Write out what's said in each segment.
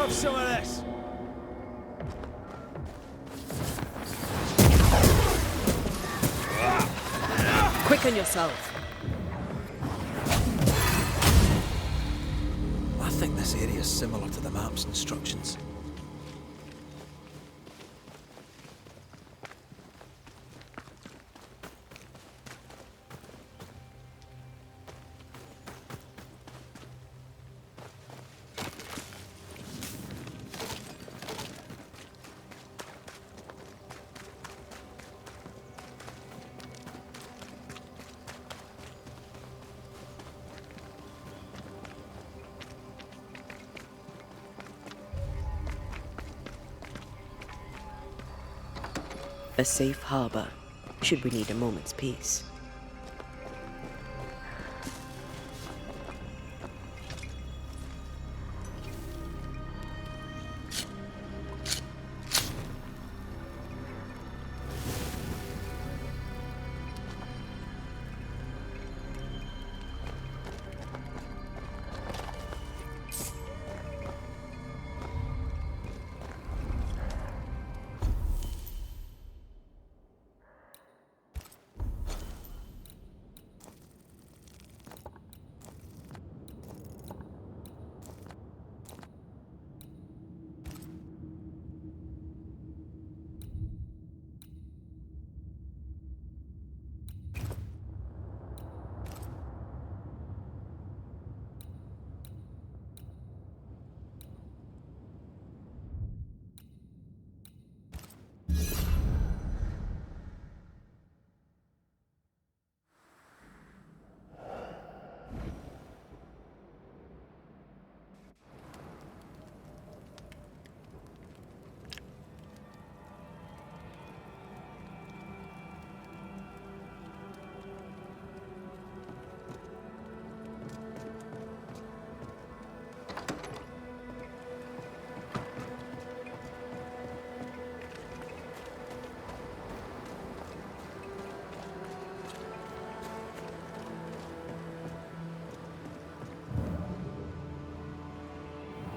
have some of this. Quicken yourself. I think this area is similar to the map's instructions. A safe harbor, should we need a moment's peace.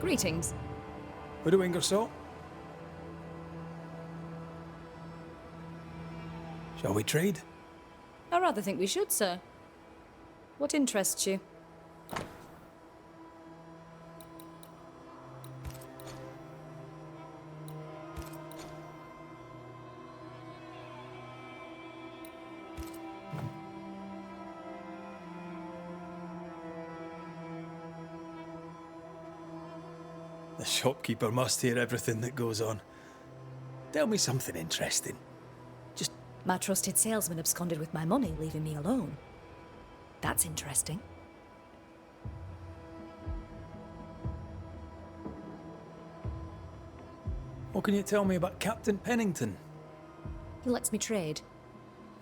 Greetings. Widow Ingersoll? Shall we trade? I rather think we should, sir. What interests you? The shopkeeper must hear everything that goes on. Tell me something interesting. My trusted salesman absconded with my money, leaving me alone. That's interesting. What can you tell me about Captain Pennington? He lets me trade.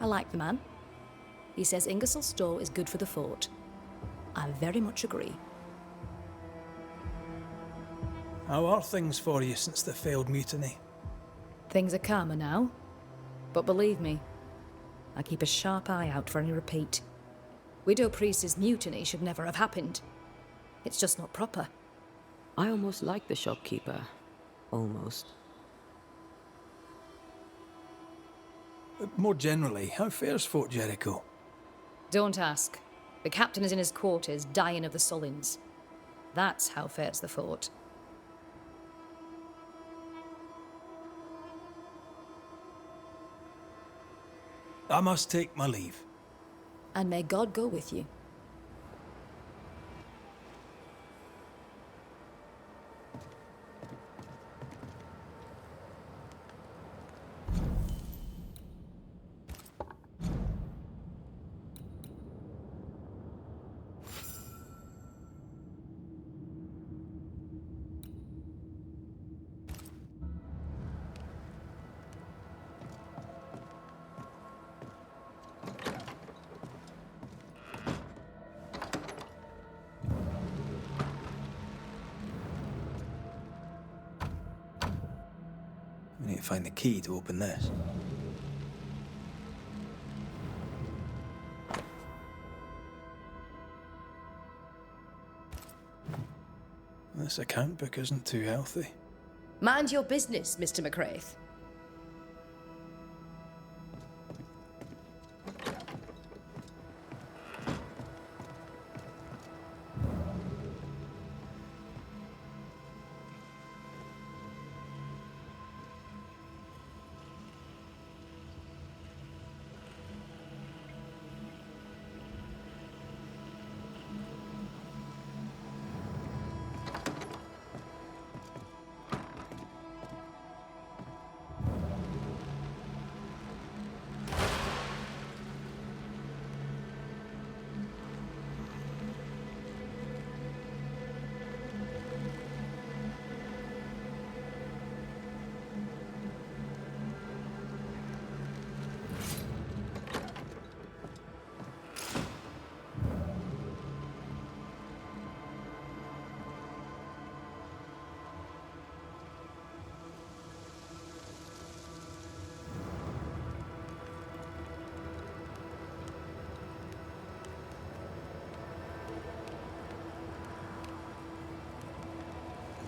I like the man. He says Ingersoll's store is good for the fort. I very much agree. How are things for you since the failed mutiny? Things are calmer now. But believe me, I keep a sharp eye out for any repeat. Widow Priest's mutiny should never have happened. It's just not proper. I almost like the shopkeeper. Almost. More generally, how fares Fort Jericho? Don't ask. The captain is in his quarters, dying of the sullens. That's how fares the fort. I must take my leave. And may God go with you. We need to find the key to open this. This account book isn't too healthy. Mind your business, Mr. McCraith.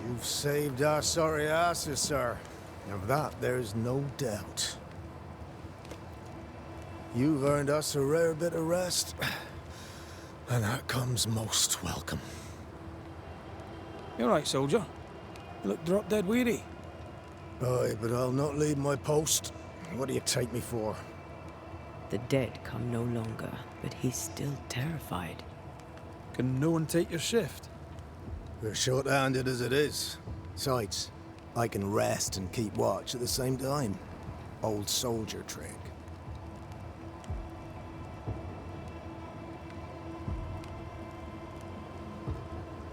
You've saved our sorry asses, sir. Of that, there's no doubt. You've earned us a rare bit of rest, and that comes most welcome. You alright, soldier? You look drop dead weary. Aye, but I'll not leave my post. What do you take me for? The dead come no longer, but he's still terrified. Can no one take your shift? We're short-handed as it is. Besides, I can rest and keep watch at the same time. Old soldier trick.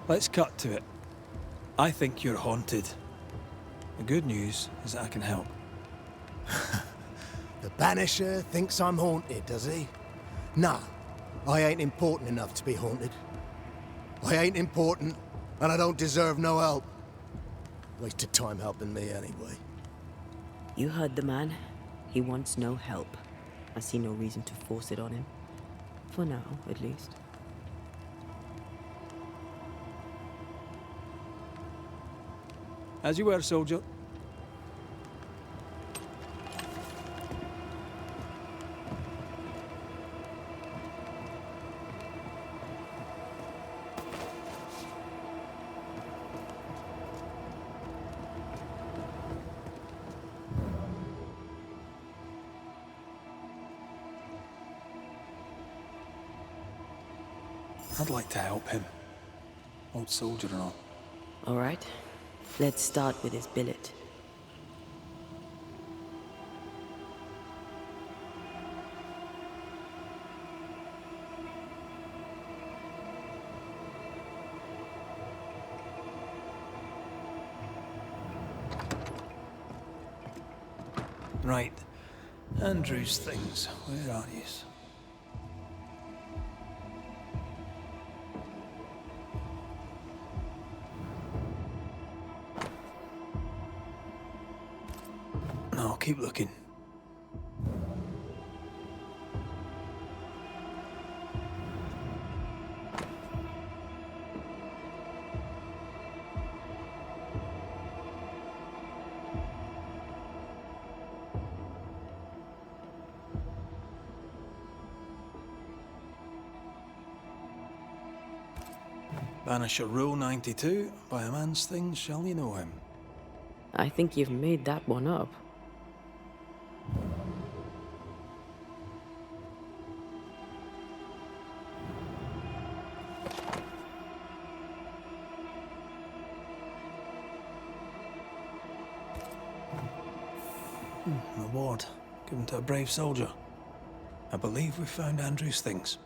Let's cut to it. I think you're haunted. The good news is that I can help. The Banisher thinks I'm haunted, does he? Nah, I ain't important enough to be haunted. I ain't important, and I don't deserve no help. Wasted time helping me anyway. You heard the man. He wants no help. I see no reason to force it on him. For now, at least. As you were, soldier. I'd like to help him. Old soldier and all. All right. Let's start with his billet. Right. Andrew's things. Where are yous? No, keep looking. Banisher Rule 92, by a man's things shall you know him. I think you've made that one up. Reward given to a brave soldier. I believe we found Andrew's things.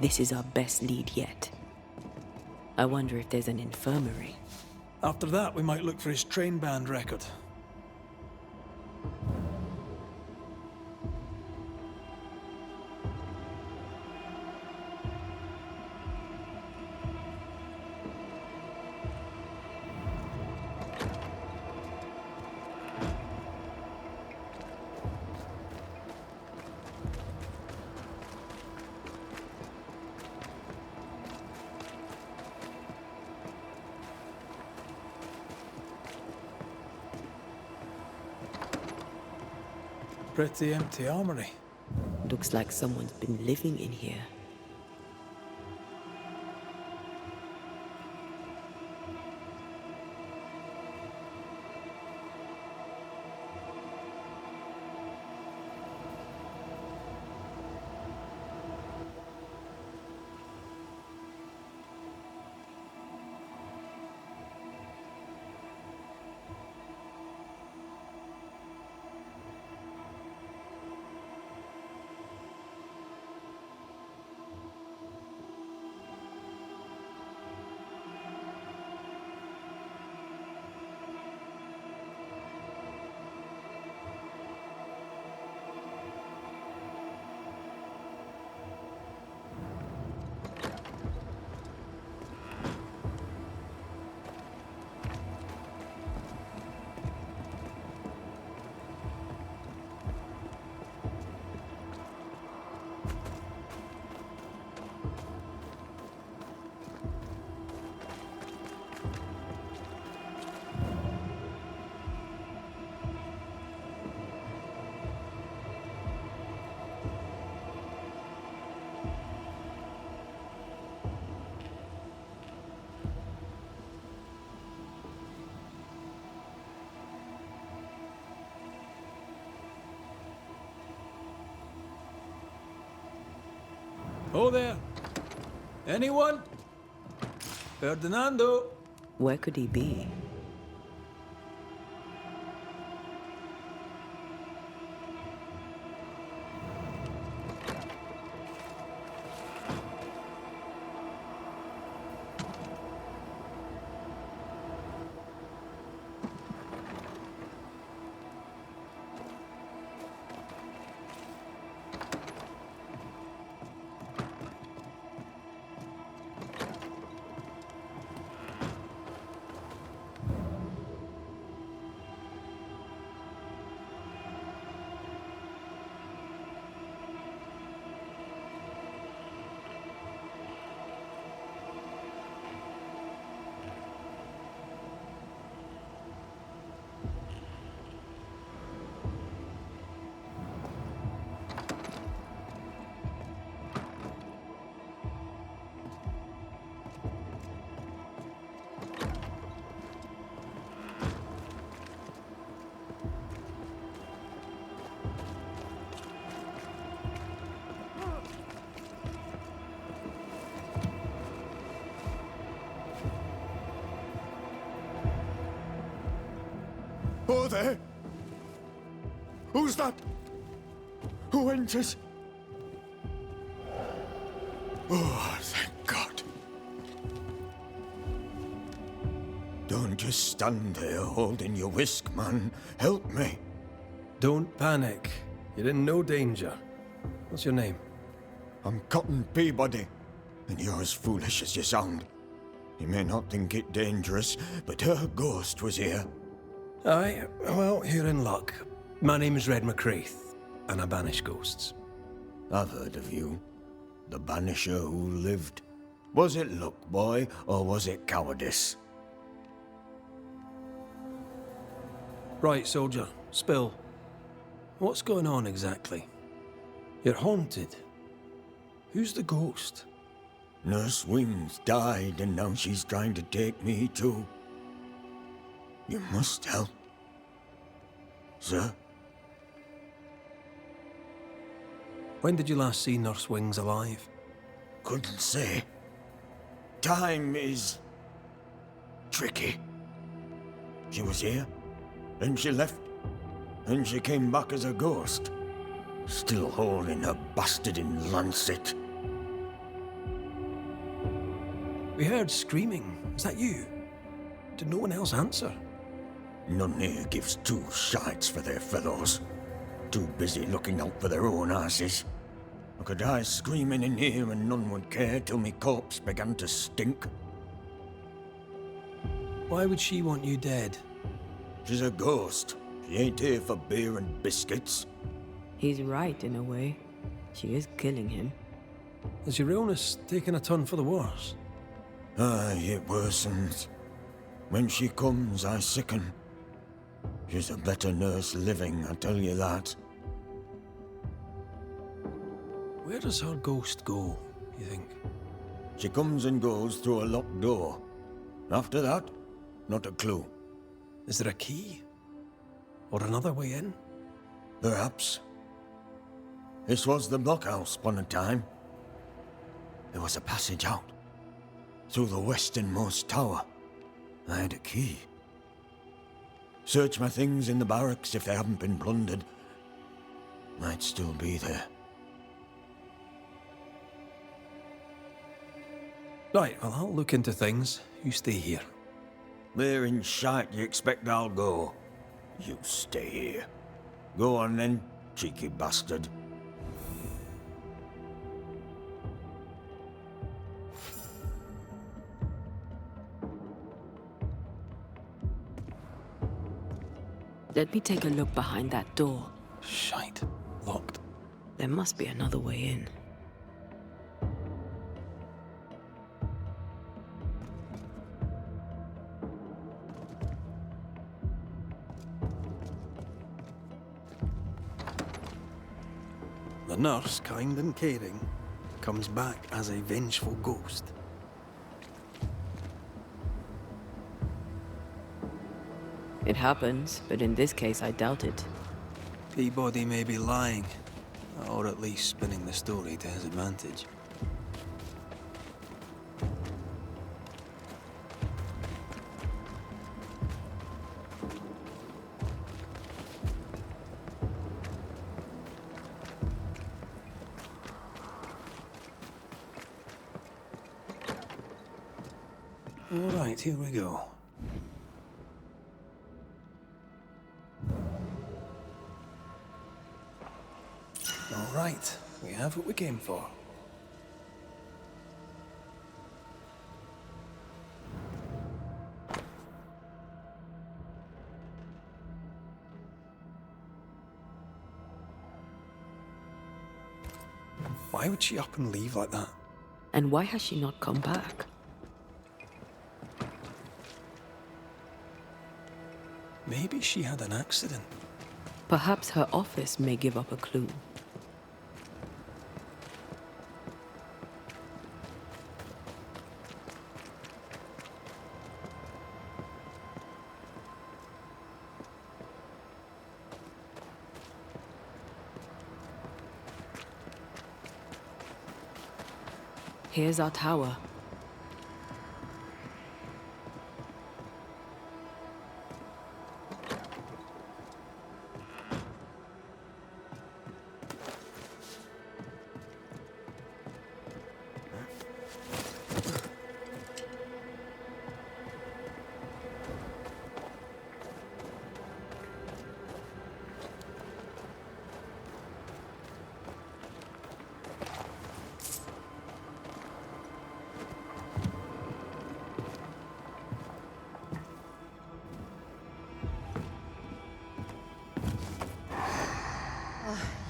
This is our best lead yet. I wonder if there's an infirmary. After that, we might look for his train band record. Pretty empty armory. Looks like someone's been living in here. Oh there! Anyone? Ferdinando? Where could he be? Oh, there! Who's that? Who enters? Oh, thank God. Don't just stand there holding your whisk, man. Help me. Don't panic. You're in no danger. What's your name? I'm Cotton Peabody, and you're as foolish as you sound. You may not think it dangerous, but her ghost was here. Aye, well, you're in luck. My name's Red McCraith, and I banish ghosts. I've heard of you. The Banisher who lived. Was it luck, boy, or was it cowardice? Right, soldier, spill. What's going on exactly? You're haunted. Who's the ghost? Nurse Wings died, and now she's trying to take me too. You must help. Sir? When did you last see Nurse Wings alive? Couldn't say. Time is tricky. She was here, then she left, and she came back as a ghost. Still holding her bastard in lancet. We heard screaming. Is that you? Did no one else answer? None here gives two shites for their fellows. Too busy looking out for their own asses. I could die screaming in here and none would care till me corpse began to stink. Why would she want you dead? She's a ghost. She ain't here for beer and biscuits. He's right in a way. She is killing him. Has your illness taken a turn for the worse? Aye, it worsens. When she comes, I sicken. She's a better nurse living, I tell you that. Where does her ghost go, you think? She comes and goes through a locked door. After that, not a clue. Is there a key? Or another way in? Perhaps. This was the blockhouse upon a time. There was a passage out. Through the westernmost tower. I had a key. Search my things in the barracks if they haven't been plundered. Might still be there. Right, well, I'll look into things. You stay here. Where in shite you expect I'll go? You stay here. Go on then, cheeky bastard. Let me take a look behind that door. Shite. Locked. There must be another way in. The nurse, kind and caring, comes back as a vengeful ghost. It happens, but in this case I doubt it. Peabody may be lying, or at least spinning the story to his advantage. All right, here we go. All right, we have what we came for. Why would she up and leave like that? And why has she not come back? Maybe she had an accident. Perhaps her office may give up a clue. Here's our tower.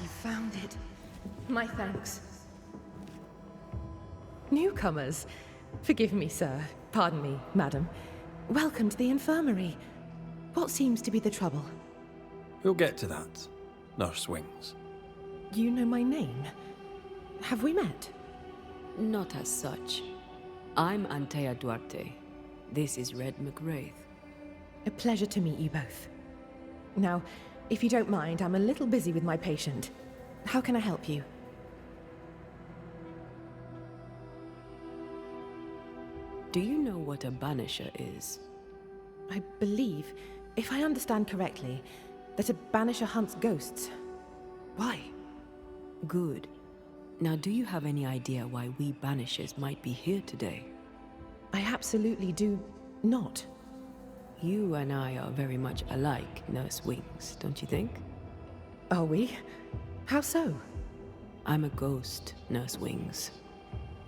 You found it. My thanks. Newcomers. Forgive me, sir. Pardon me, madam. Welcome to the infirmary. What seems to be the trouble? We'll get to that, Nurse Wings. You know my name? Have we met? Not as such. I'm Antea Duarte. This is Red McWraith. A pleasure to meet you both. Now, if you don't mind, I'm a little busy with my patient. How can I help you? Do you know what a banisher is? I believe, if I understand correctly, that a banisher hunts ghosts. Why? Good. Now, do you have any idea why we banishers might be here today? I absolutely do not. You and I are very much alike, Nurse Wings, don't you think? Are we? How so? I'm a ghost, Nurse Wings.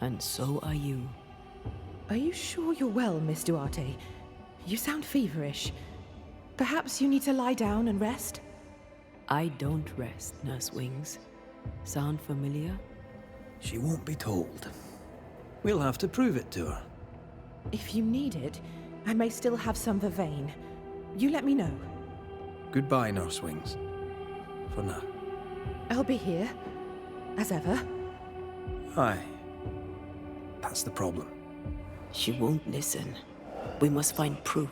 And so are you. Are you sure you're well, Miss Duarte? You sound feverish. Perhaps you need to lie down and rest? I don't rest, Nurse Wings. Sound familiar? She won't be told. We'll have to prove it to her. If you need it, I may still have some vervain. You let me know. Goodbye, Nurse Wings. For now. I'll be here, as ever. Aye. That's the problem. She won't listen. We must find proof.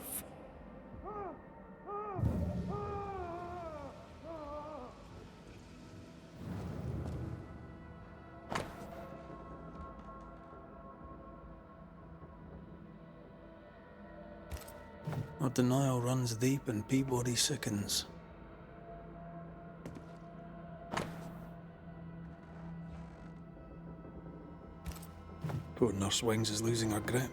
Our denial runs deep and Peabody sickens. Poor Nurse Wings is losing her grip.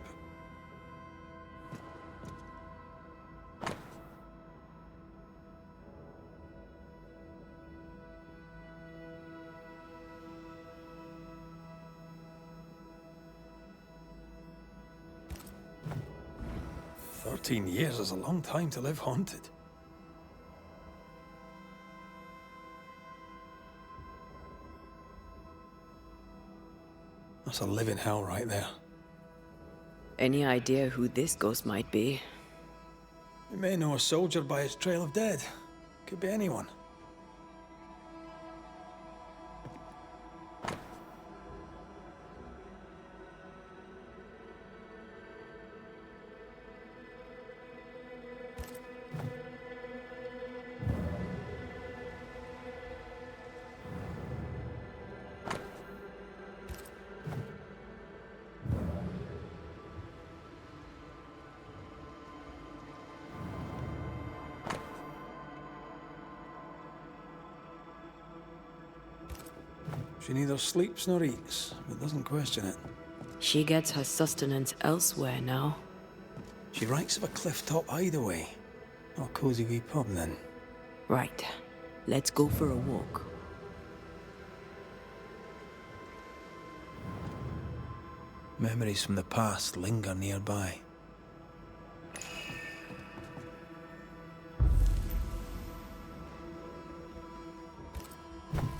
"13 years is a long time to live haunted." That's a living hell right there. Any idea who this ghost might be? You may know a soldier by his trail of dead. Could be anyone. She neither sleeps nor eats, but doesn't question it. She gets her sustenance elsewhere now. She writes of a cliff-top hideaway. Or a cozy wee pub, then. Right. Let's go for a walk. Memories from the past linger nearby.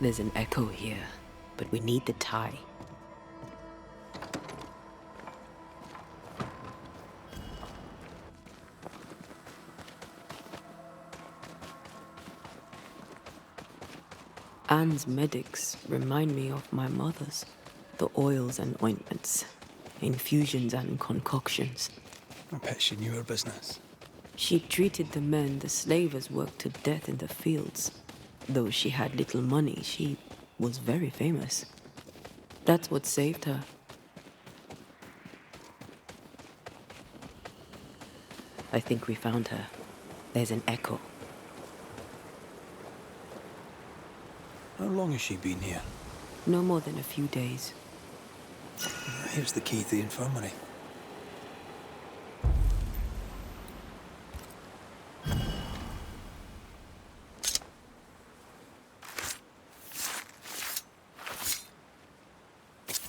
There's an echo here, but we need the tie. Anne's medics remind me of my mother's. The oils and ointments, infusions and concoctions. I bet she knew her business. She treated the men the slavers worked to death in the fields. Though she had little money, she was very famous. That's what saved her. I think we found her. There's an echo. How long has she been here? No more than a few days. Here's the key to the infirmary.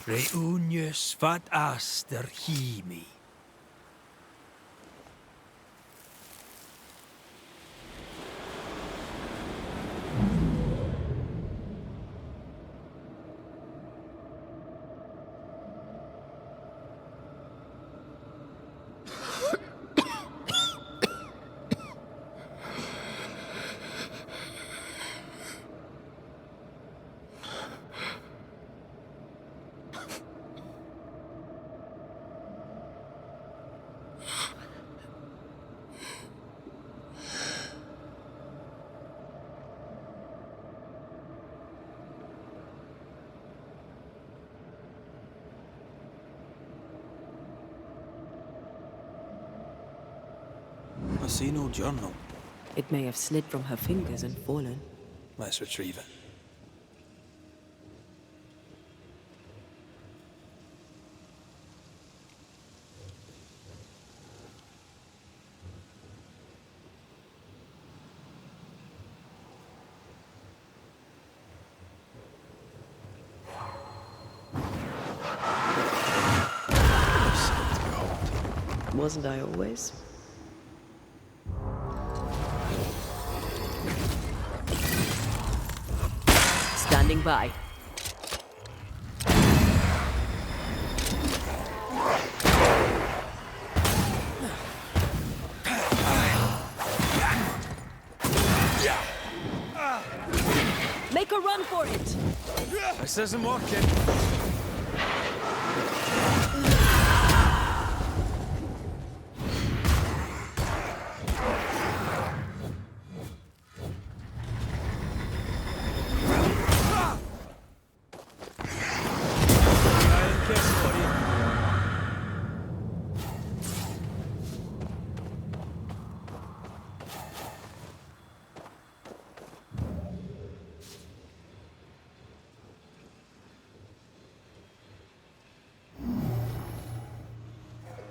Reunius vat aster himi. I see no journal. It may have slid from her fingers and fallen. Let's retrieve it. Wasn't I always? Standing by. Make a run for it! This isn't working.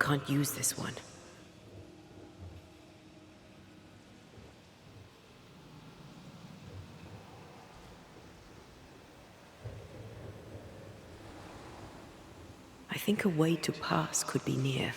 Can't use this one. I think a way to pass could be near.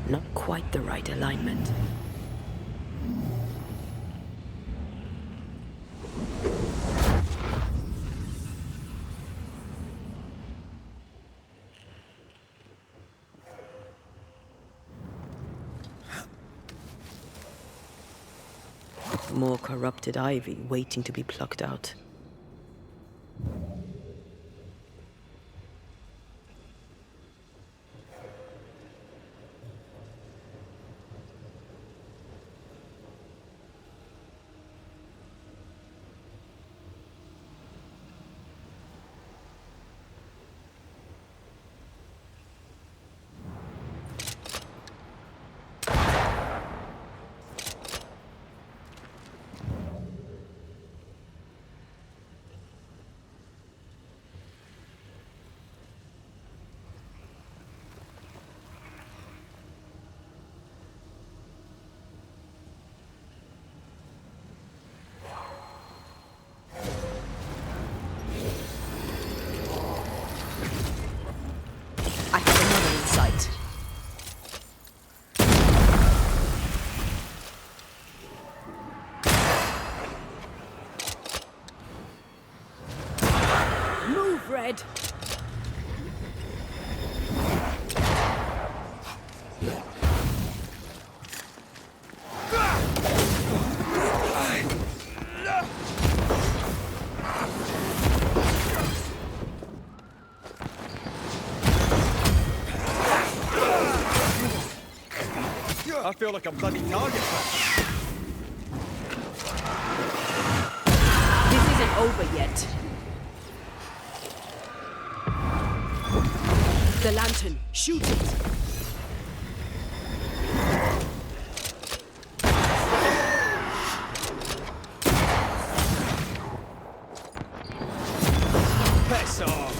Not quite the right alignment. More corrupted ivy waiting to be plucked out. I have another in sight. Move, Red! I feel like a bloody target. This isn't over yet. The lantern, shoot it! Piss off!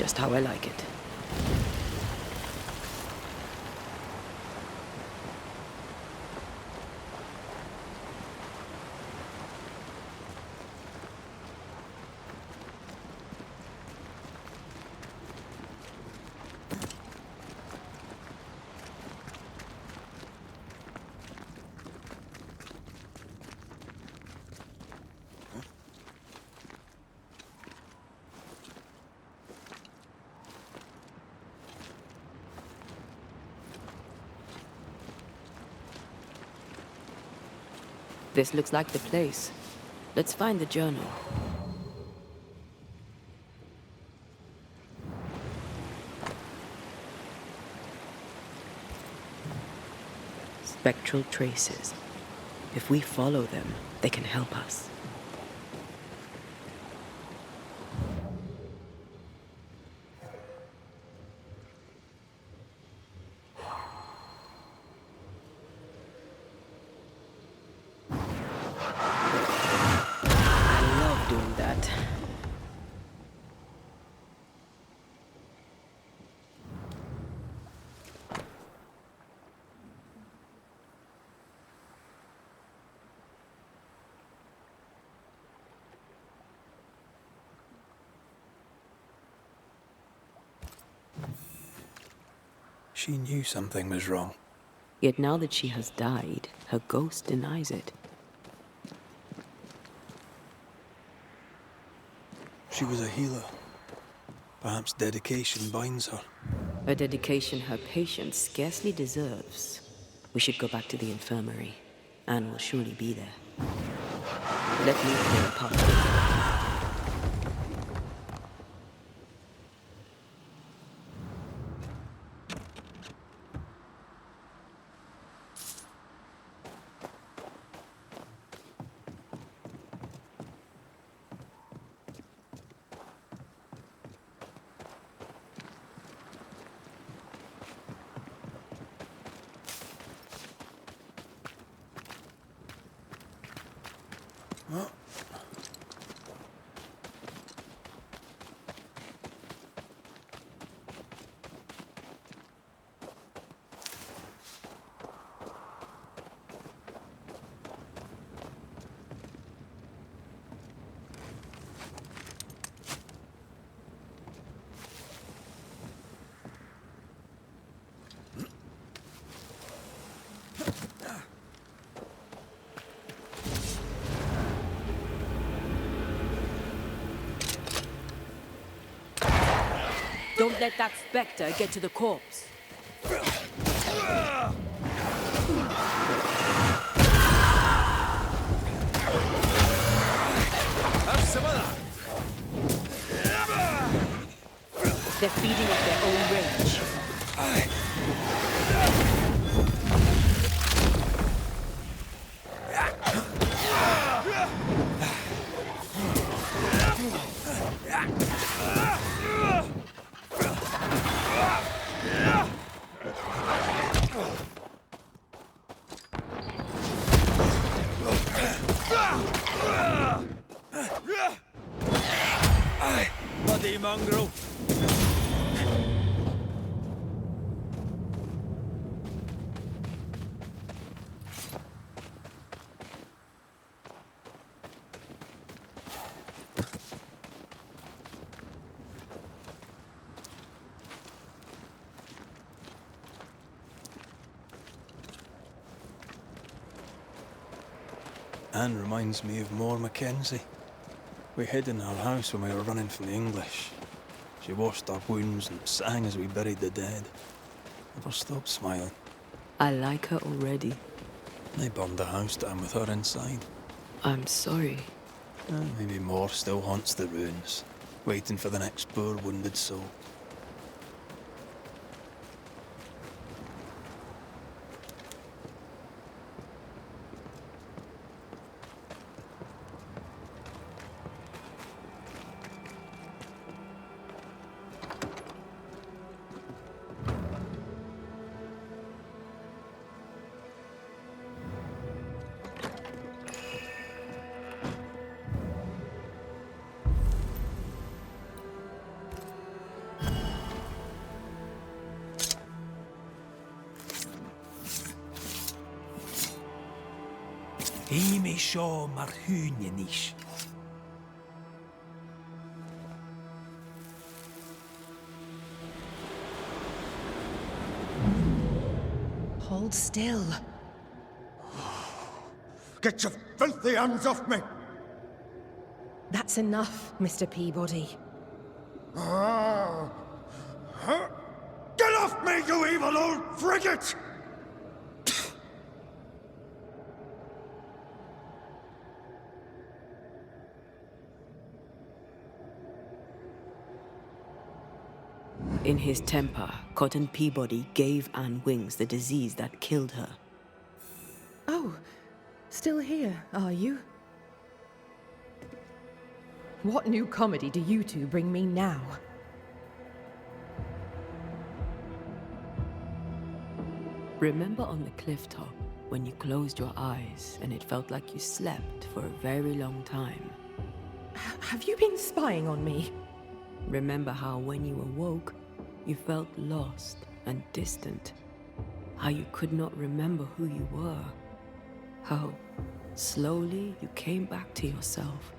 just how I like it. This looks like the place. Let's find the journal. Spectral traces. If we follow them, they can help us. She knew something was wrong. Yet now that she has died, her ghost denies it. She was a healer. Perhaps dedication binds her. A dedication her patient scarcely deserves. We should go back to the infirmary. Anne will surely be there. Let me clear a path. Don't let that spectre get to the corpse. Have some of that. They're feeding off their own rage. Bloody mongrel. Anne reminds me of More Mackenzie. We hid in her house when we were running from the English. She washed our wounds and sang as we buried the dead. Never stopped smiling. I like her already. They burned the house down with her inside. I'm sorry. Maybe More still haunts the ruins, waiting for the next poor wounded soul. Imi sho marhunianish. Hold still. Get your filthy hands off me! That's enough, Mr. Peabody. Get off me, you evil old frigate! In his temper, Cotton Peabody gave Anne Wings the disease that killed her. Oh, still here, are you? What new comedy do you two bring me now? Remember on the cliff top when you closed your eyes and it felt like you slept for a very long time? Have you been spying on me? Remember how when you awoke, you felt lost and distant? How you could not remember who you were? How slowly you came back to yourself?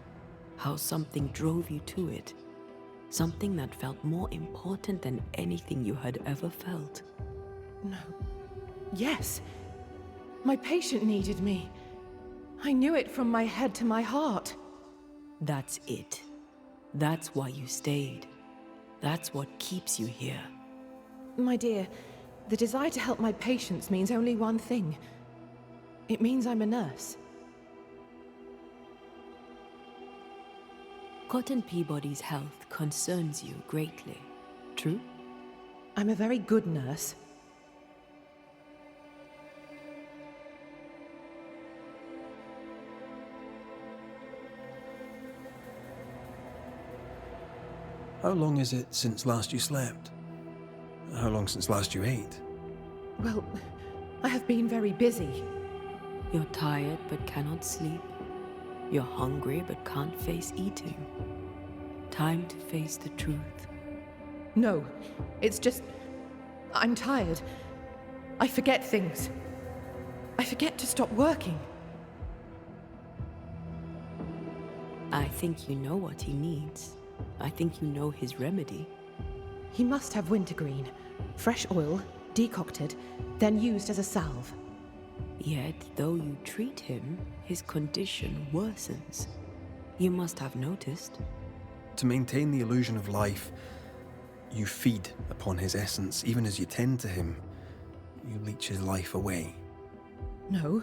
How something drove you to it? Something that felt more important than anything you had ever felt? No. Yes. My patient needed me. I knew it from my head to my heart. That's it. That's why you stayed. That's what keeps you here. My dear, the desire to help my patients means only one thing. It means I'm a nurse. Cotton Peabody's health concerns you greatly, true? I'm a very good nurse. How long is it since last you slept? How long since last you ate? Well, I have been very busy. You're tired but cannot sleep. You're hungry but can't face eating. Time to face the truth. No, it's just... I'm tired. I forget things. I forget to stop working. I think you know what he needs. I think you know his remedy. He must have wintergreen. Fresh oil, decocted, then used as a salve. Yet, though you treat him, his condition worsens. You must have noticed. To maintain the illusion of life, you feed upon his essence. Even as you tend to him, you leech his life away. No.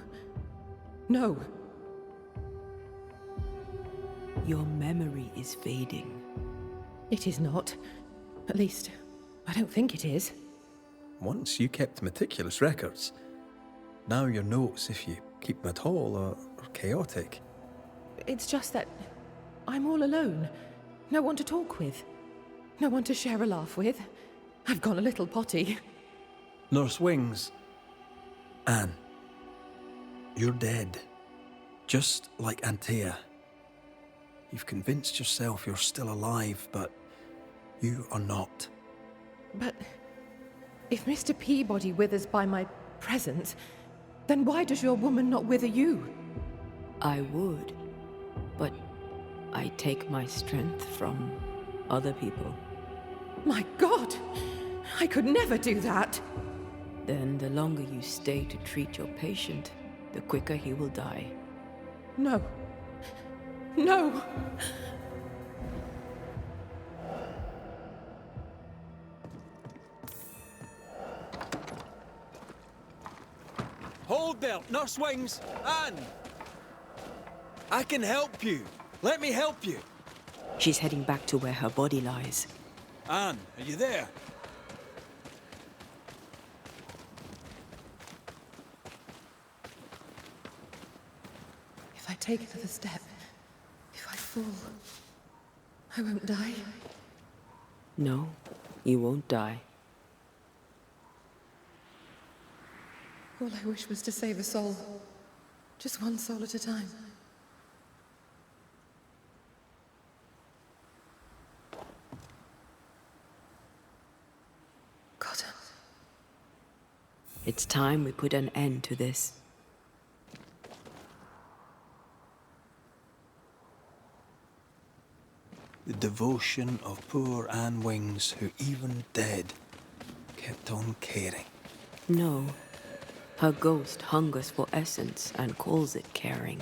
No. Your memory is fading. It is not. At least, I don't think it is. Once you kept meticulous records. Now your notes, if you keep them at all, are chaotic. It's just that I'm all alone. No one to talk with. No one to share a laugh with. I've gone a little potty. Nurse Wings. Anne. You're dead. Just like Antea. You've convinced yourself you're still alive, but you are not. But if Mr. Peabody withers by my presence, then why does your woman not wither you? I would, but I take my strength from other people. My God! I could never do that! Then the longer you stay to treat your patient, the quicker he will die. No. No! Hold there, Nurse Wings! Anne! I can help you. Let me help you. She's heading back to where her body lies. Anne, are you there? If I take another step, if I fall, I won't die. No, you won't die. All I wish was to save a soul. Just one soul at a time. Cotton. It's time we put an end to this. The devotion of poor Anne Wings, who even dead, kept on caring. No. Her ghost hungers for essence and calls it caring.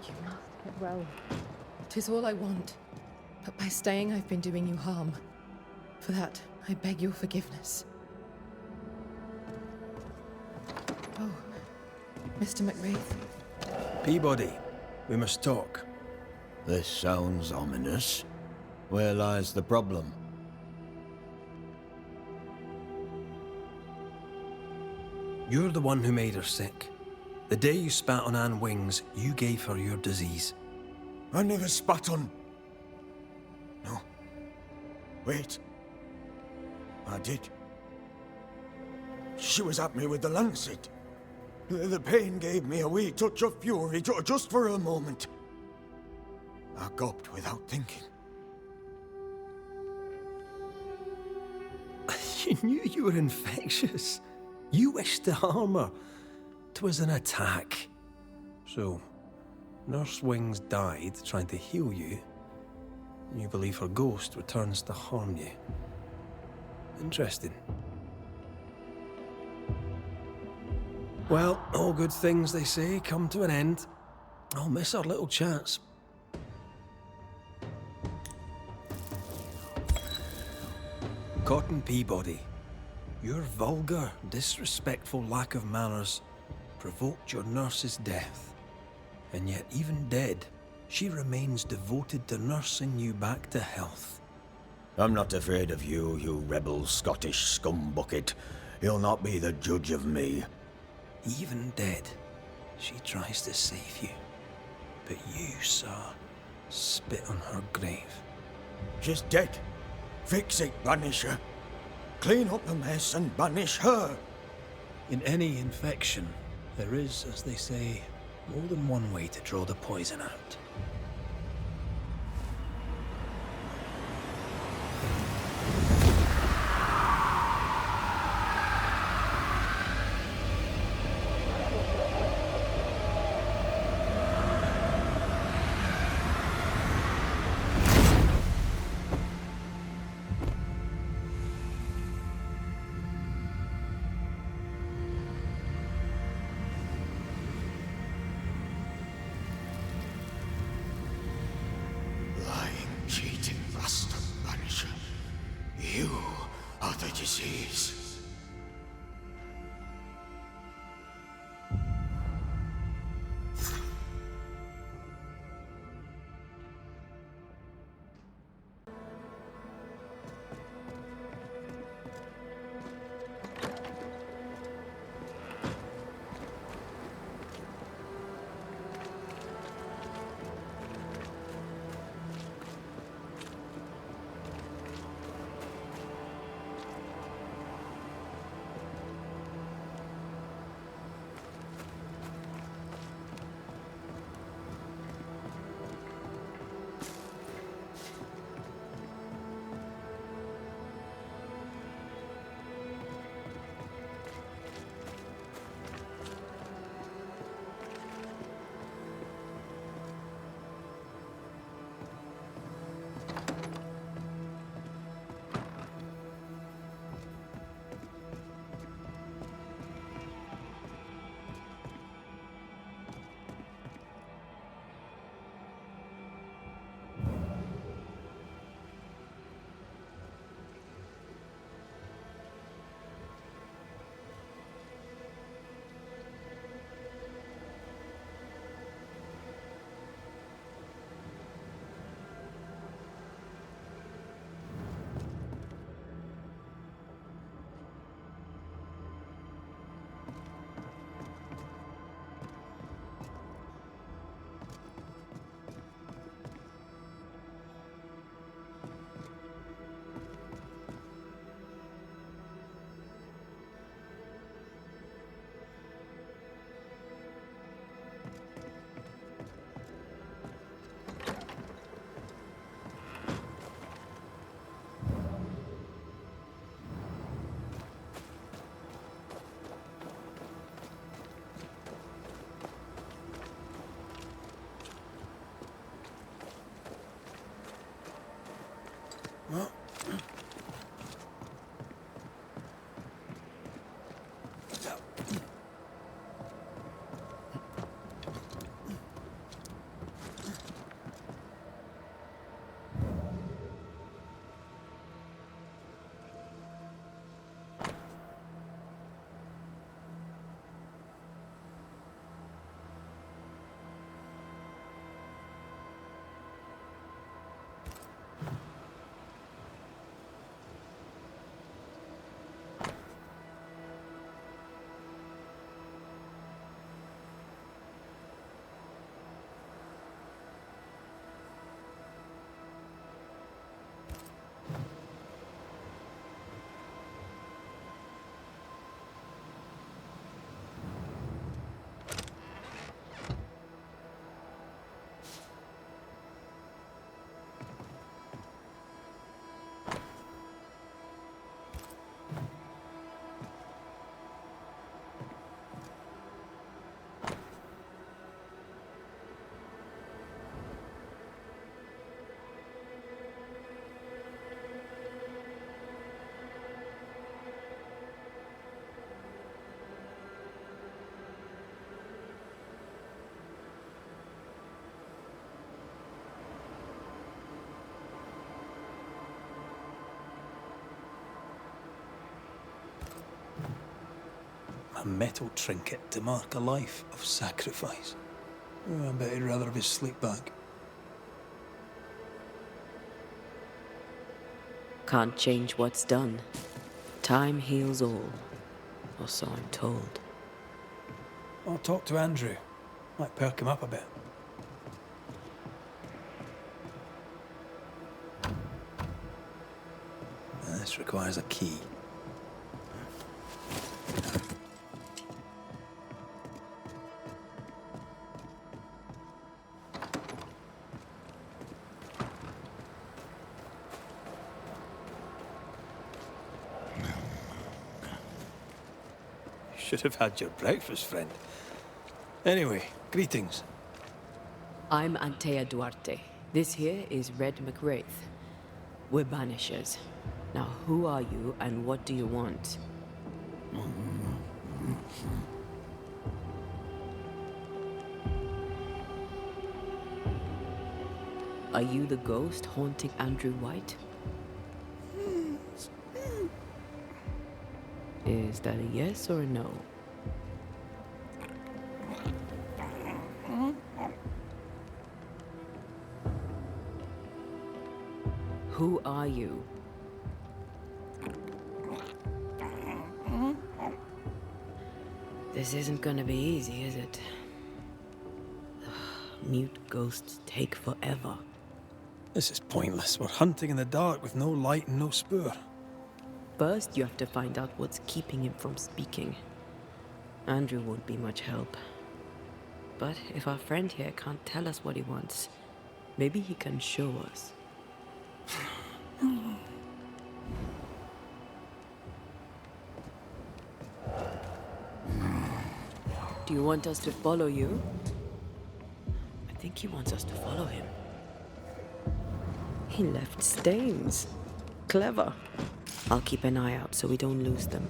You must get well. 'Tis all I want. But by staying, I've been doing you harm. For that, I beg your forgiveness. Oh, Mr. McWraith. Peabody, we must talk. This sounds ominous. Where lies the problem? You're the one who made her sick. The day you spat on Anne Wings, you gave her your disease. I never spat on... No. Wait. I did. She was at me with the lancet. The pain gave me a wee touch of fury, just for a moment. I gulped without thinking. You knew you were infectious. You wished to harm her. 'Twas an attack. So, Nurse Wings died trying to heal you. And you believe her ghost returns to harm you. Interesting. Well, all good things, they say, come to an end. I'll miss our little chats. Cotton Peabody, your vulgar, disrespectful lack of manners provoked your nurse's death. And yet, even dead, she remains devoted to nursing you back to health. I'm not afraid of you, you rebel Scottish scumbucket. You'll not be the judge of me. Even dead, she tries to save you. But you, sir, spit on her grave. She's dead. Fix it, Banisher. Clean up the mess and banish her. In any infection, there is, as they say, more than one way to draw the poison out. Cheating bastard, Banisher. You are the disease. A metal trinket to mark a life of sacrifice. Oh, I bet he'd rather have his sleep bag. Can't change what's done. Time heals all. Or so I'm told. I'll talk to Andrew. Might perk him up a bit. This requires a key. Should have had your breakfast, friend. Anyway, greetings. I'm Antea Duarte. This here is Red McWraith. We're Banishers. Now, who are you and what do you want? Are you the ghost haunting Andrew White? Is that a yes or a no? Who are you? This isn't gonna be easy, is it? Mute ghosts take forever. This is pointless. We're hunting in the dark with no light and no spoor. First, you have to find out what's keeping him from speaking. Andrew won't be much help. But if our friend here can't tell us what he wants, maybe he can show us. Do you want us to follow you? I think he wants us to follow him. He left stains. Clever. I'll keep an eye out so we don't lose them.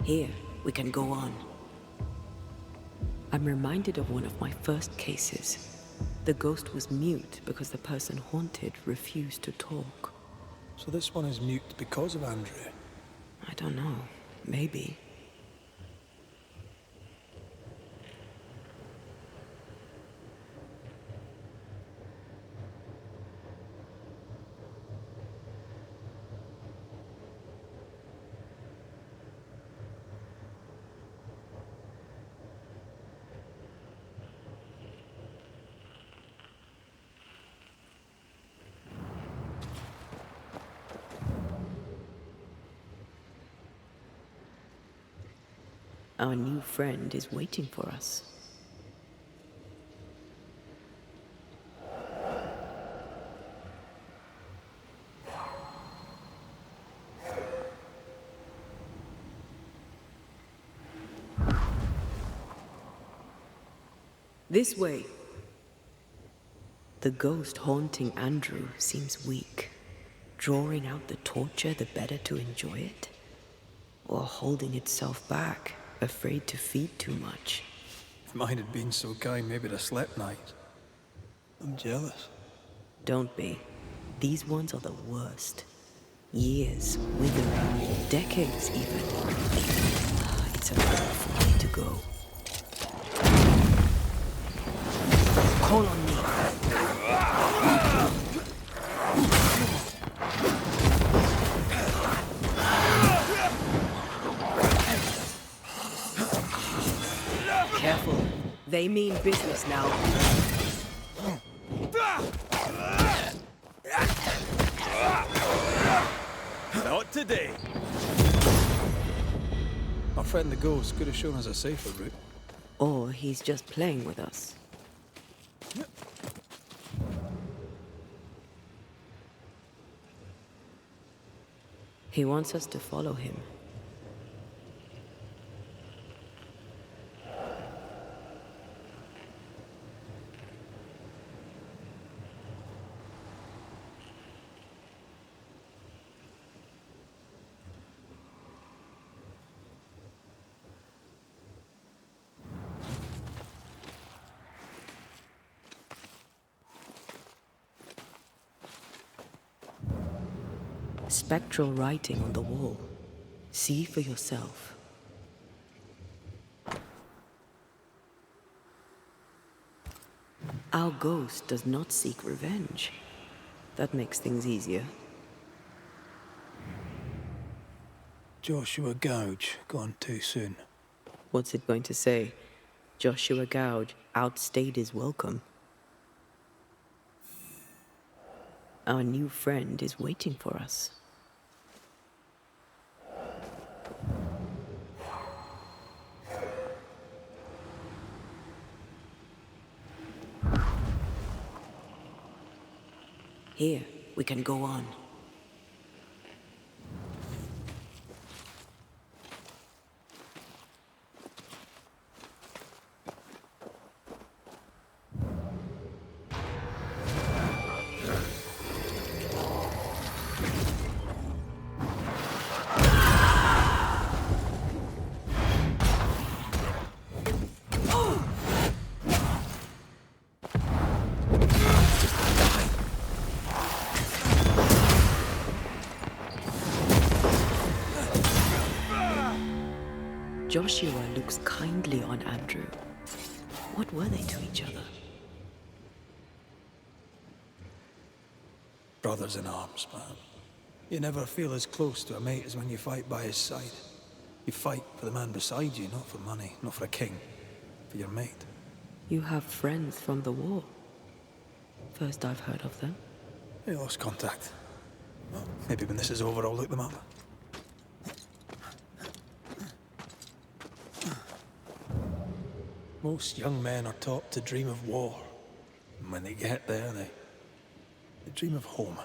Here, we can go on. I'm reminded of one of my first cases. The ghost was mute because the person haunted refused to talk. So this one is mute because of Andrew? I don't know. Maybe. Our new friend is waiting for us. This way. The ghost haunting Andrew seems weak. Drawing out the torture the better to enjoy it? Or holding itself back, afraid to feed too much? If mine had been so kind, maybe I'd have slept nights. I'm jealous. Don't be. These ones are the worst. Years, withering, decades even. It's a awful way to go. Call on me. Careful. They mean business now. Not today. Our friend the ghost could have shown us a safer route. Or he's just playing with us. He wants us to follow him. Spectral writing on the wall. See for yourself. Our ghost does not seek revenge. That makes things easier. Joshua Gouge, gone too soon. What's it going to say? Joshua Gouge outstayed his welcome. Our new friend is waiting for us. Here, we can go on. Joshua looks kindly on Andrew. What were they to each other? Brothers in arms, man. You never feel as close to a mate as when you fight by his side. You fight for the man beside you, not for money, not for a king. For your mate. You have friends from the war. First I've heard of them. They lost contact. Well, maybe when this is over, I'll look them up. Most young men are taught to dream of war. And when they get there, they dream of home.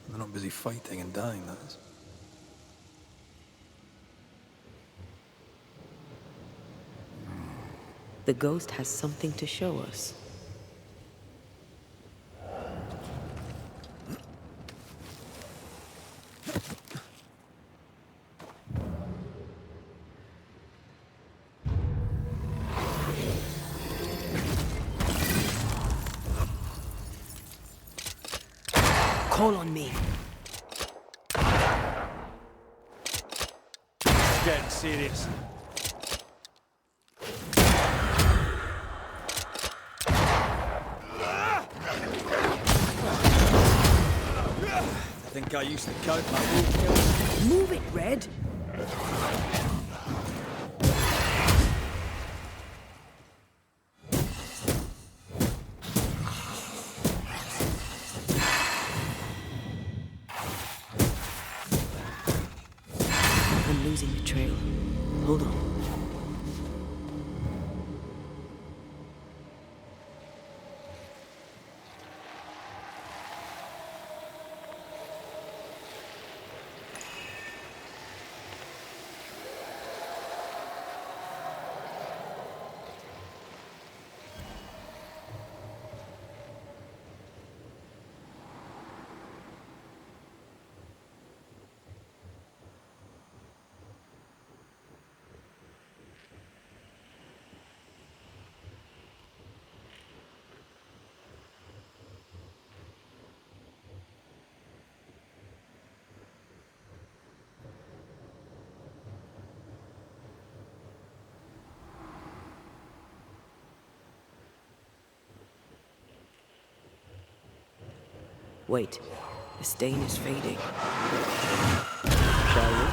And they're not busy fighting and dying, that is. The ghost has something to show us. Call on me. It's getting serious. I think I used to count my own kills. Move it, Red. I'm losing the trail. Hold on. Wait, the stain is fading. Shall we?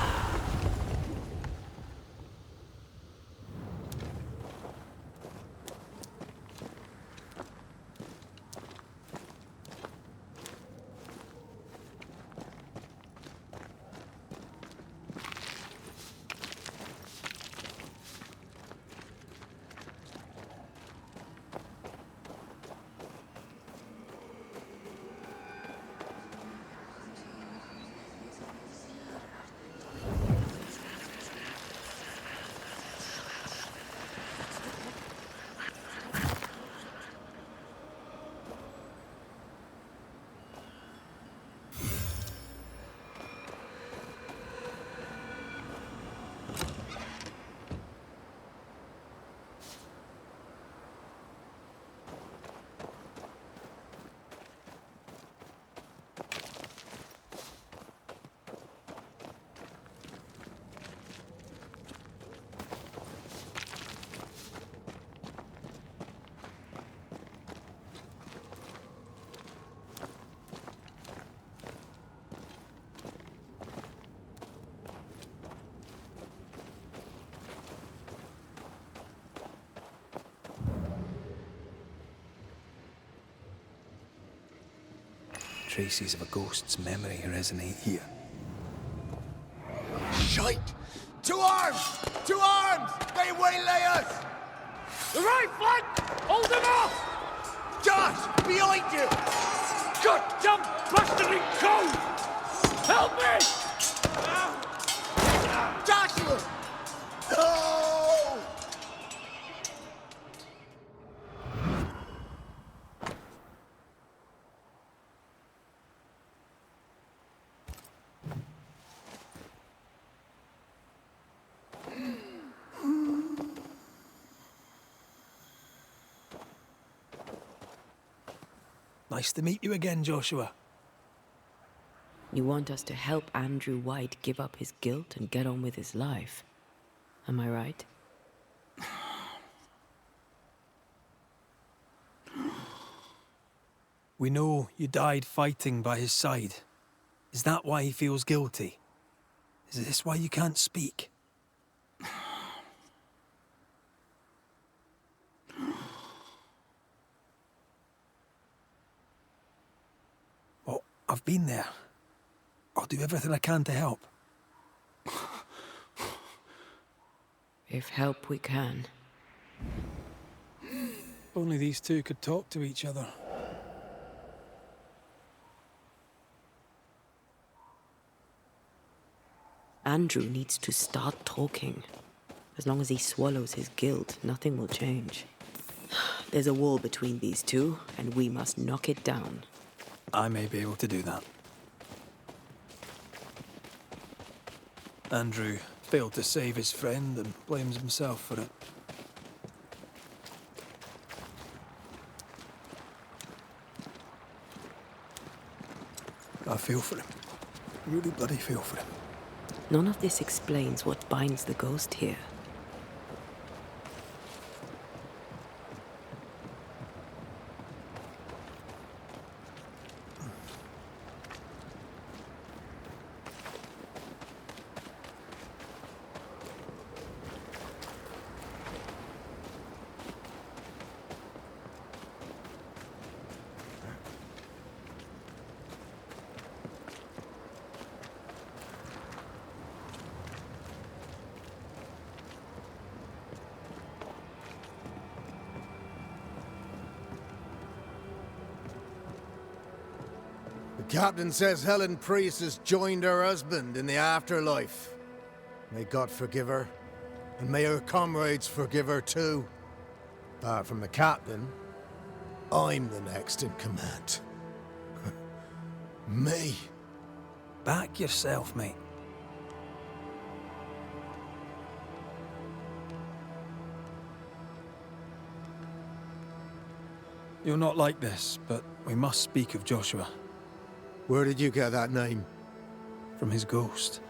Traces of a ghost's memory resonate here. Shite! To arms! To arms! They waylay us! The right flank! Hold them off! Josh! Behind you! Goddamn bastardly cold! Help me! Joshua! No! Nice to meet you again, Joshua. You want us to help Andrew White give up his guilt and get on with his life. Am I right? We know you died fighting by his side. Is that why he feels guilty? Is this why you can't speak? Well, I've been there. I'll do everything I can to help. If help we can. Only these two could talk to each other. Andrew needs to start talking. As long as he swallows his guilt, nothing will change. There's a wall between these two, and we must knock it down. I may be able to do that. Andrew failed to save his friend and blames himself for it. I feel for him. I really bloody feel for him. None of this explains what binds the ghost here. The captain says Helen Priest has joined her husband in the afterlife. May God forgive her, and may her comrades forgive her too. Apart from the captain, I'm the next in command. Me. Back yourself, mate. You're not like this, but we must speak of Joshua. Where did you get that name? From his ghost.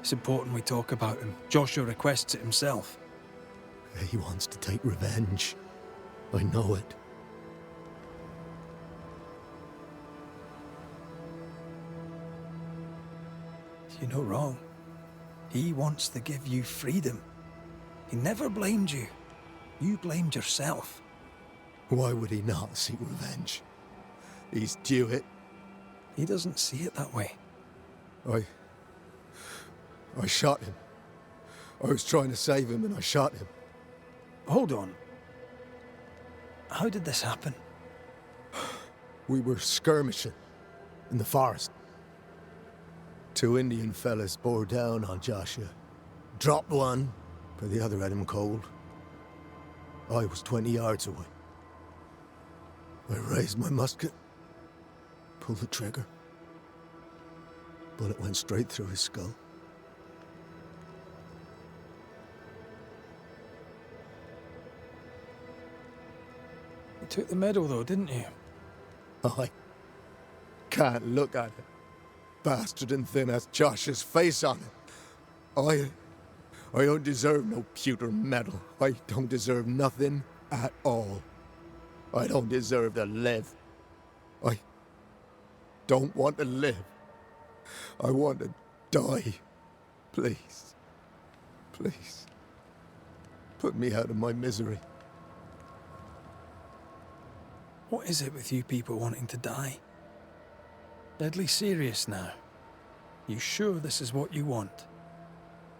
It's important we talk about him. Joshua requests it himself. He wants to take revenge. I know it. you're no wrong. He wants to give you freedom. He never blamed you. You blamed yourself. Why would he not seek revenge? He's due it. He doesn't see it that way. I shot him. I was trying to save him and I shot him. Hold on. How did this happen? We were skirmishing in the forest. 2 Indian fellas bore down on Joshua. Dropped one, but the other had him cold. I was 20 yards away. I raised my musket, pulled the trigger. Bullet went straight through his skull. You took the medal though, didn't you? I can't look at it. Bastard and thin has Josh's face on it. I don't deserve no pewter medal. I don't deserve nothing at all. I don't deserve to live. I don't want to live. I want to die. Please. Please. Put me out of my misery. What is it with you people wanting to die? Deadly serious now. You sure this is what you want?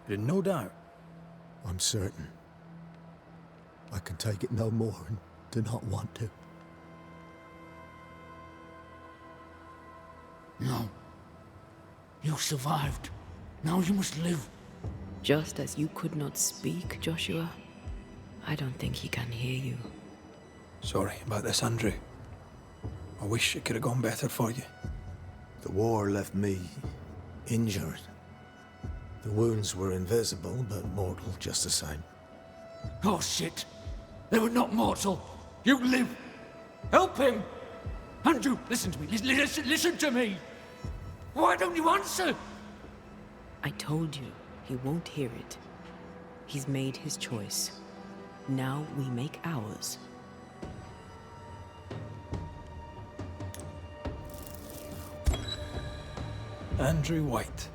You're in no doubt. I'm certain. I can take it no more and do not want to. No. You survived. Now you must live. Just as you could not speak, Joshua, I don't think he can hear you. Sorry about this, Andrew. I wish it could have gone better for you. The war left me injured. The wounds were invisible, but mortal just the same. Oh, shit. They were not mortal. You live. Help him. Andrew, listen to me. Listen to me. Why don't you answer? I told you, he won't hear it. He's made his choice. Now we make ours. Andrew White.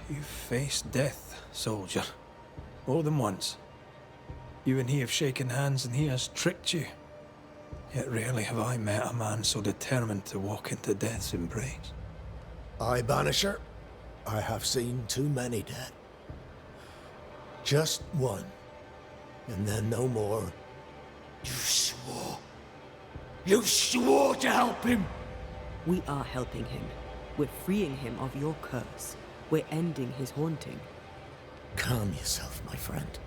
You've faced death, soldier. More than once. You and he have shaken hands and he has tricked you. Yet rarely have I met a man so determined to walk into death's embrace. I, Banisher, I have seen too many dead. Just one, and then no more. You swore. You swore to help him. We are helping him. We're freeing him of your curse. We're ending his haunting. Calm yourself, my friend.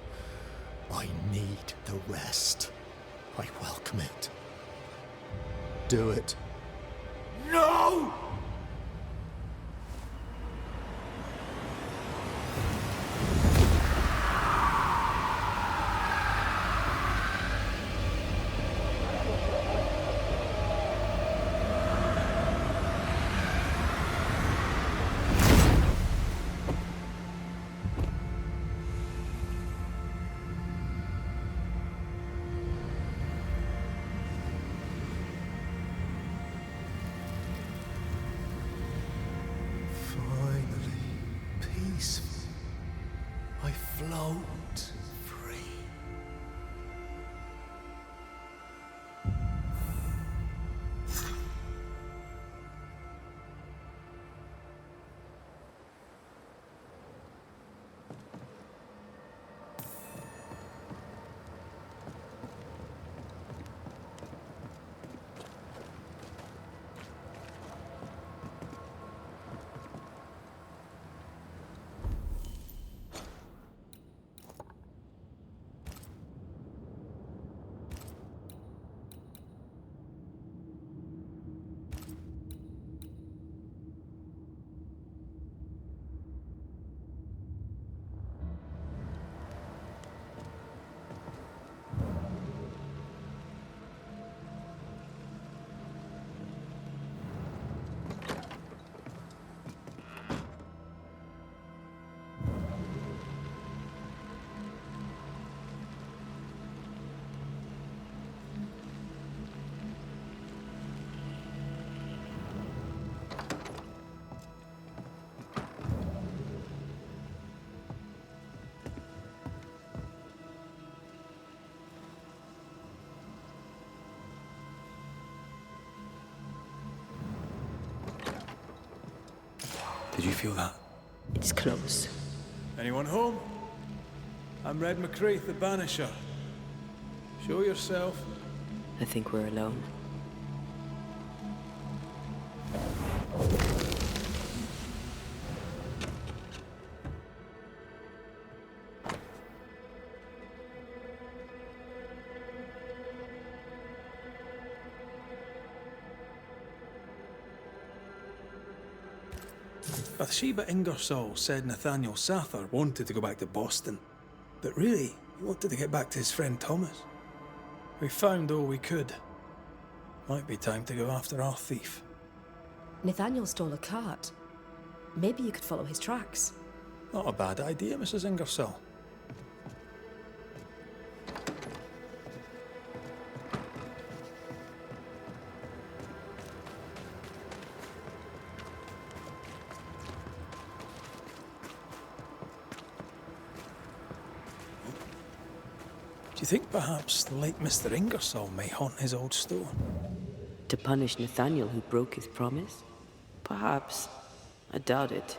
I need the rest. I welcome it. Do it. No! I float free. Did you feel that? It's close. Anyone home? I'm Red McCreath, the Banisher. Show yourself. I think we're alone. Bathsheba Ingersoll said Nathaniel Sather wanted to go back to Boston, but really, he wanted to get back to his friend Thomas. We found all we could. Might be time to go after our thief. Nathaniel stole a cart. Maybe you could follow his tracks. Not a bad idea, Mrs. Ingersoll. Do you think perhaps the late Mr. Ingersoll may haunt his old store? To punish Nathaniel who broke his promise? Perhaps. I doubt it.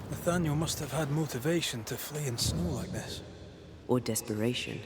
Nathaniel must have had motivation to flee in snow like this. Or desperation.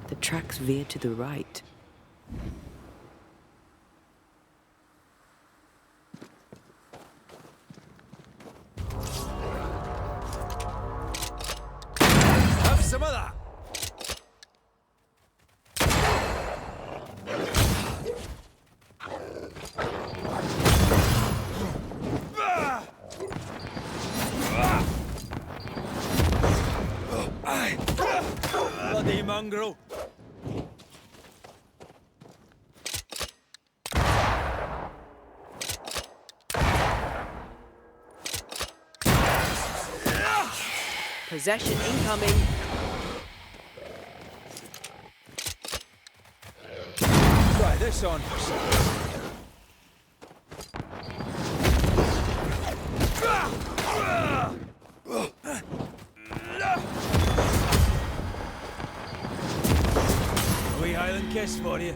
The tracks veer to the right. Have some of that! Bloody mongrel! Possession incoming. Try this on. A wee Highland kiss for you.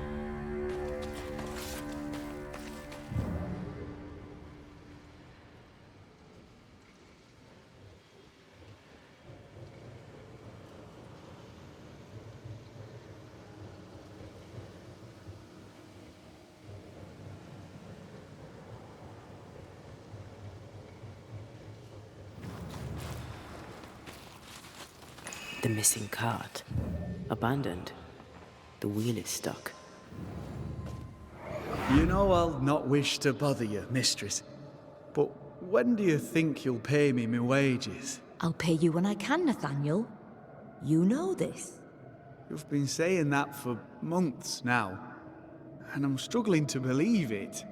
The missing cart. Abandoned. The wheel is stuck. You know I'll not wish to bother you, mistress. But when do you think you'll pay me my wages? I'll pay you when I can, Nathaniel. You know this. You've been saying that for months now, and I'm struggling to believe it.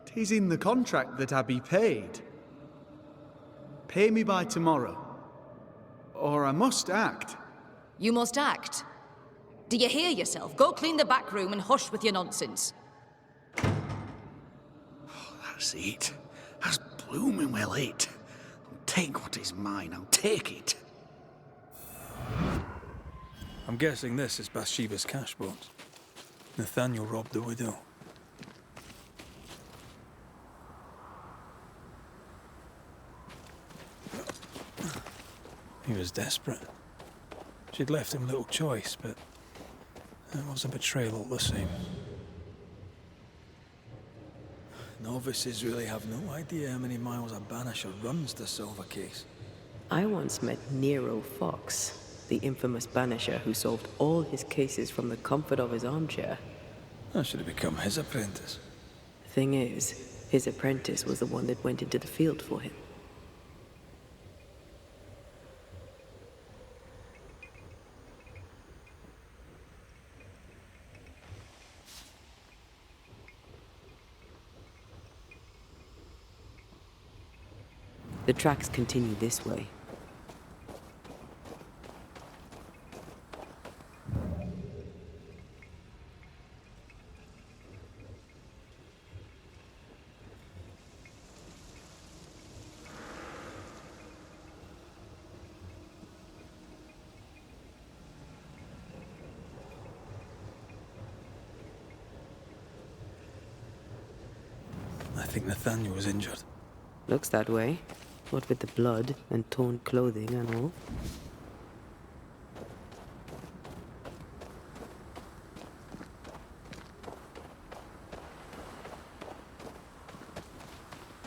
'Tis in the contract that I be paid. Pay me by tomorrow, or I must act. You must act. Do you hear yourself? Go clean the back room and hush with your nonsense. That's it. That's blooming well it. I'll take what is mine, I'll take it. I'm guessing this is Bathsheba's cash box. Nathaniel robbed the widow. He was desperate. She'd left him little choice, but it was a betrayal all the same. Novices really have no idea how many miles a banisher runs to solve a case. I once met Nero Fox, the infamous banisher who solved all his cases from the comfort of his armchair. I should have become his apprentice. Thing is, his apprentice was the one that went into the field for him. The tracks continue this way. I think Nathaniel was injured. Looks that way. What with the blood and torn clothing and all.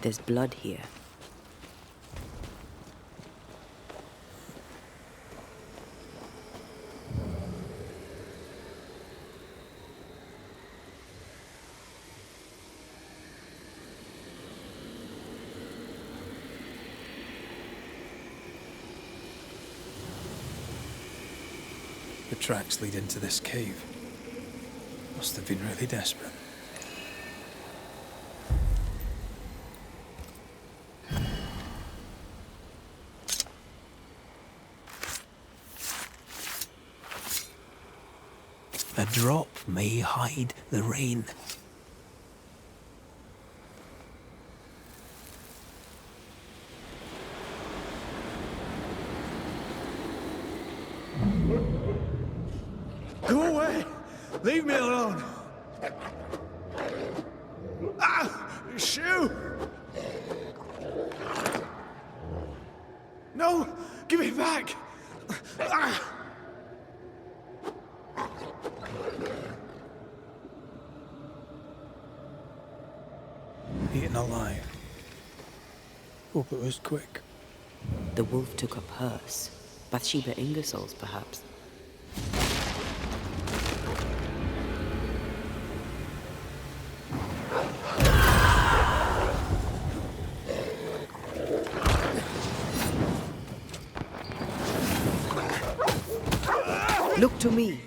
There's blood here. The tracks lead into this cave. Must have been really desperate. A drop may hide the rain. Go away! Leave me alone! Ah! Shoe! No! Give it back! Ah! Eaten alive. Hope it was quick. The wolf took up hers. Bathsheba Ingersoll's, perhaps. Look to me.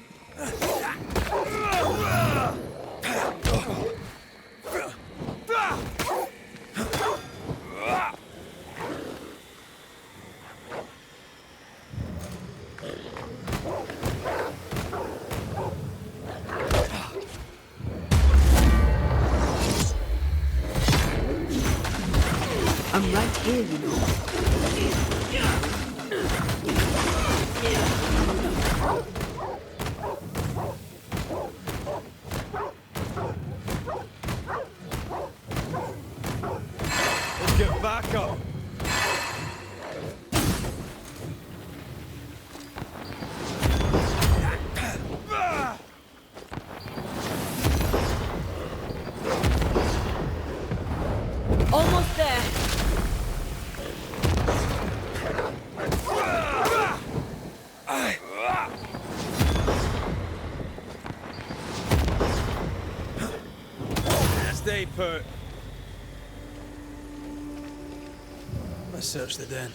I'm right here, you know. Let's get back up! Almost there. Stay put. Let's search the den.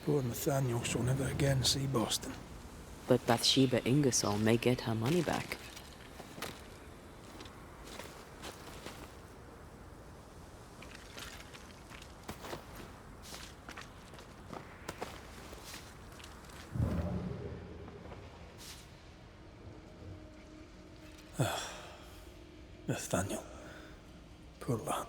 Poor Nathaniel shall never again see Boston. But Bathsheba Ingersoll may get her money back. Nathaniel. Poor lad.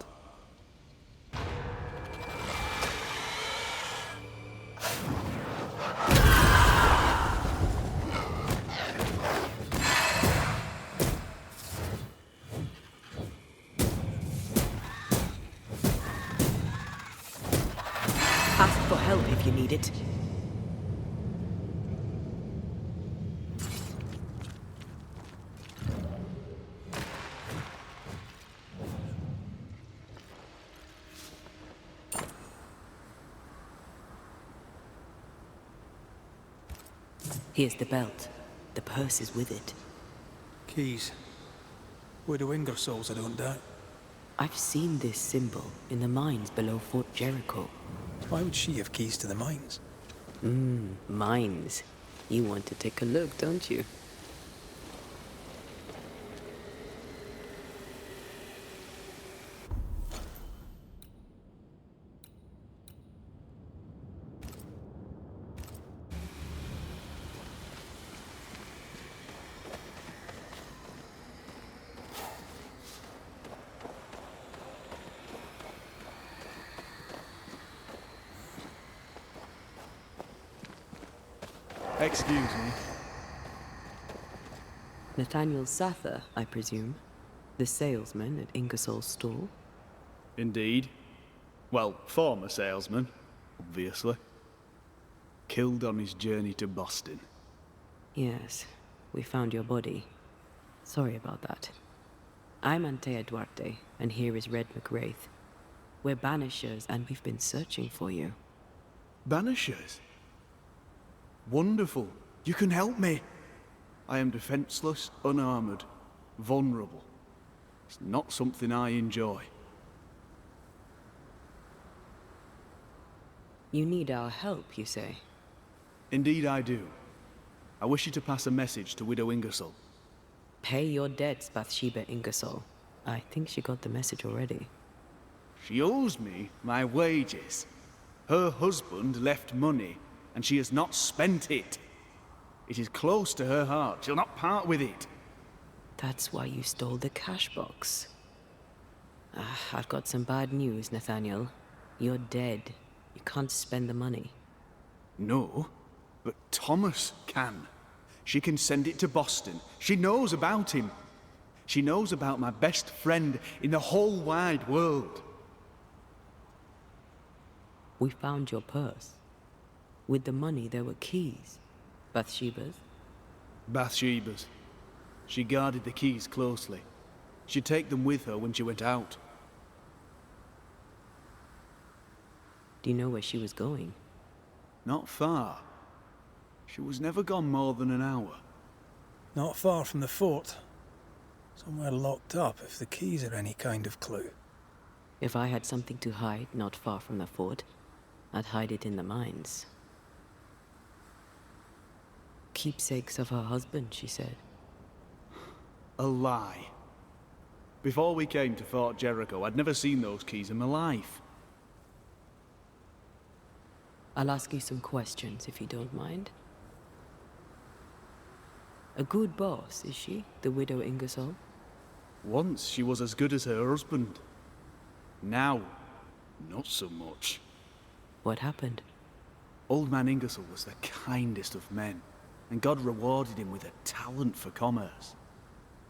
Ask for help if you need it. Here's the belt. The purse is with it. Keys. Widow Ingersoll's, I don't doubt. I've seen this symbol in the mines below Fort Jericho. Why would she have keys to the mines? Mines. You want to take a look, don't you? Excuse me. Nathaniel Sather, I presume. The salesman at Ingersoll's stall. Indeed. Well, former salesman, obviously. Killed on his journey to Boston. Yes, we found your body. Sorry about that. I'm Antea Duarte, and here is Red McWraith. We're Banishers, and we've been searching for you. Banishers? Wonderful. You can help me. I am defenseless, unarmored, vulnerable. It's not something I enjoy. You need our help, you say? Indeed I do. I wish you to pass a message to Widow Ingersoll. Pay your debts, Bathsheba Ingersoll. I think she got the message already. She owes me my wages. Her husband left money, and she has not spent it. It is close to her heart. She'll not part with it. That's why you stole the cash box. I've got some bad news, Nathaniel. You're dead. You can't spend the money. No, but Thomas can. She can send it to Boston. She knows about him. She knows about my best friend in the whole wide world. We found your purse. With the money, there were keys. Bathsheba's? Bathsheba's. She guarded the keys closely. She'd take them with her when she went out. Do you know where she was going? Not far. She was never gone more than an hour. Not far from the fort. Somewhere locked up, if the keys are any kind of clue. If I had something to hide not far from the fort, I'd hide it in the mines. Keepsakes of her husband, she said. A lie. Before we came to Fort Jericho, I'd never seen those keys in my life. I'll ask you some questions, if you don't mind. A good boss, is she, the widow Ingersoll? Once she was as good as her husband. Now, not so much. What happened? Old man Ingersoll was the kindest of men, and God rewarded him with a talent for commerce.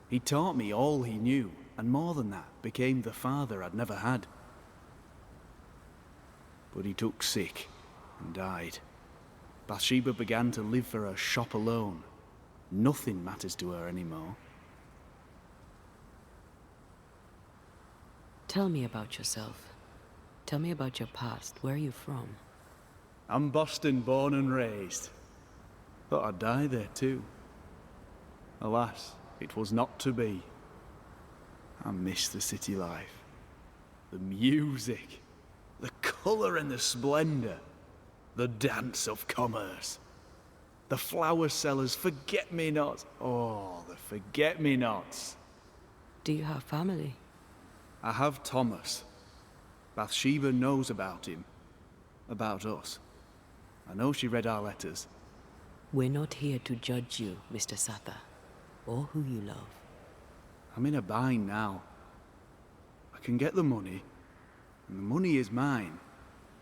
He taught me all he knew, and more than that, became the father I'd never had. But he took sick and died. Bathsheba began to live for her shop alone. Nothing matters to her anymore. Tell me about yourself. Tell me about your past. Where are you from? I'm Boston born and raised. Thought I'd die there too. Alas, it was not to be. I miss the city life. The music. The colour and the splendour. The dance of commerce. The flower sellers' forget-me-nots. Oh, the forget-me-nots. Do you have family? I have Thomas. Bathsheba knows about him. About us. I know she read our letters. We're not here to judge you, Mr. Sather, or who you love. I'm in a bind now. I can get the money, and the money is mine,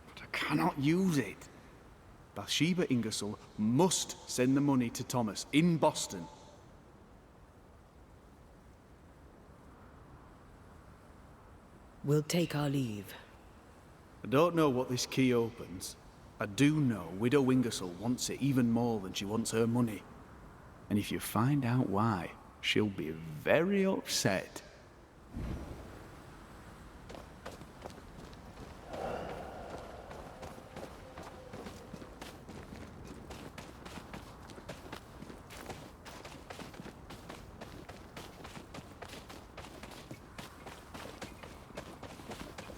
but I cannot use it. Bathsheba Ingersoll must send the money to Thomas in Boston. We'll take our leave. I don't know what this key opens. I do know Widow Ingersoll wants it even more than she wants her money. And if you find out why, she'll be very upset.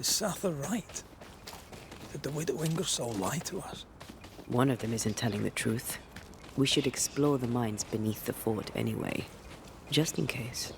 Is Sather right? Did the widow Ingersoll lie to us? One of them isn't telling the truth. We should explore the mines beneath the fort anyway, just in case.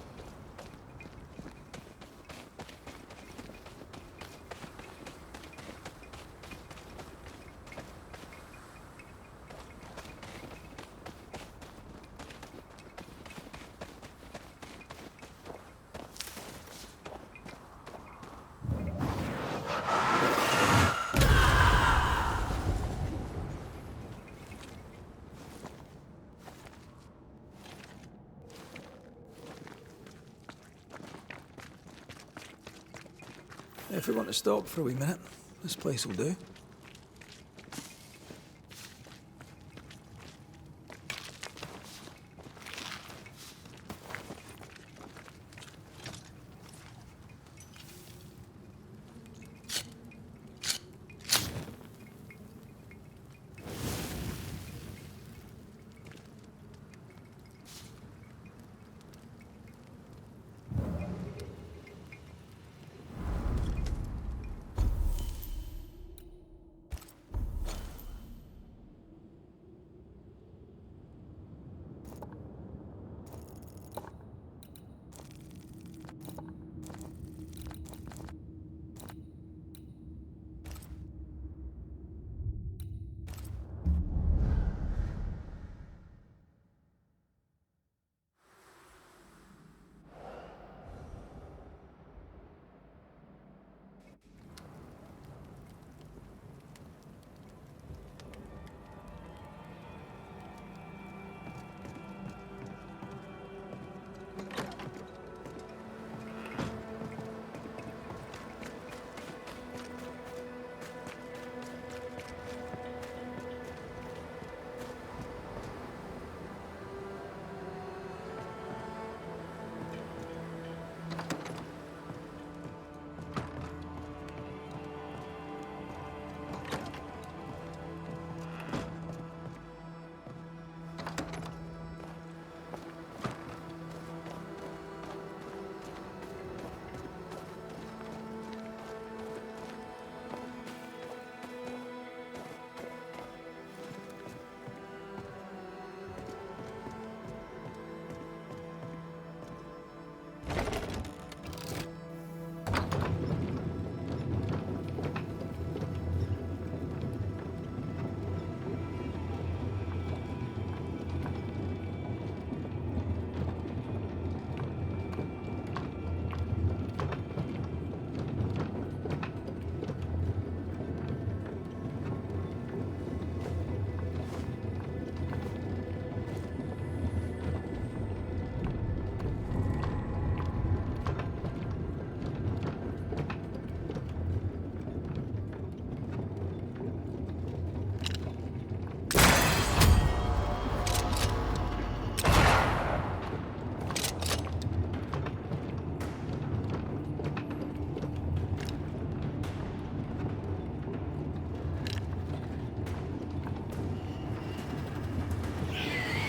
If we want to stop for a wee minute, this place will do.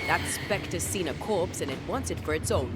That specter's seen a corpse and it wants it for its own.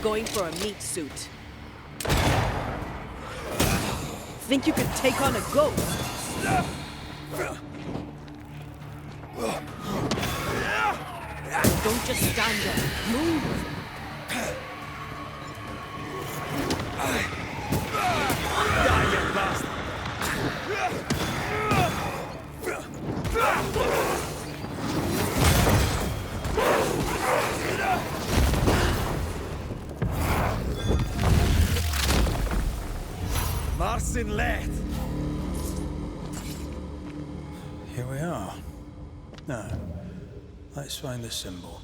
going for a meat suit. Think you could take on a ghost? Don't just stand there. Move! Die, you bastard! Marcin Let! Here we are. Now, let's find the symbol.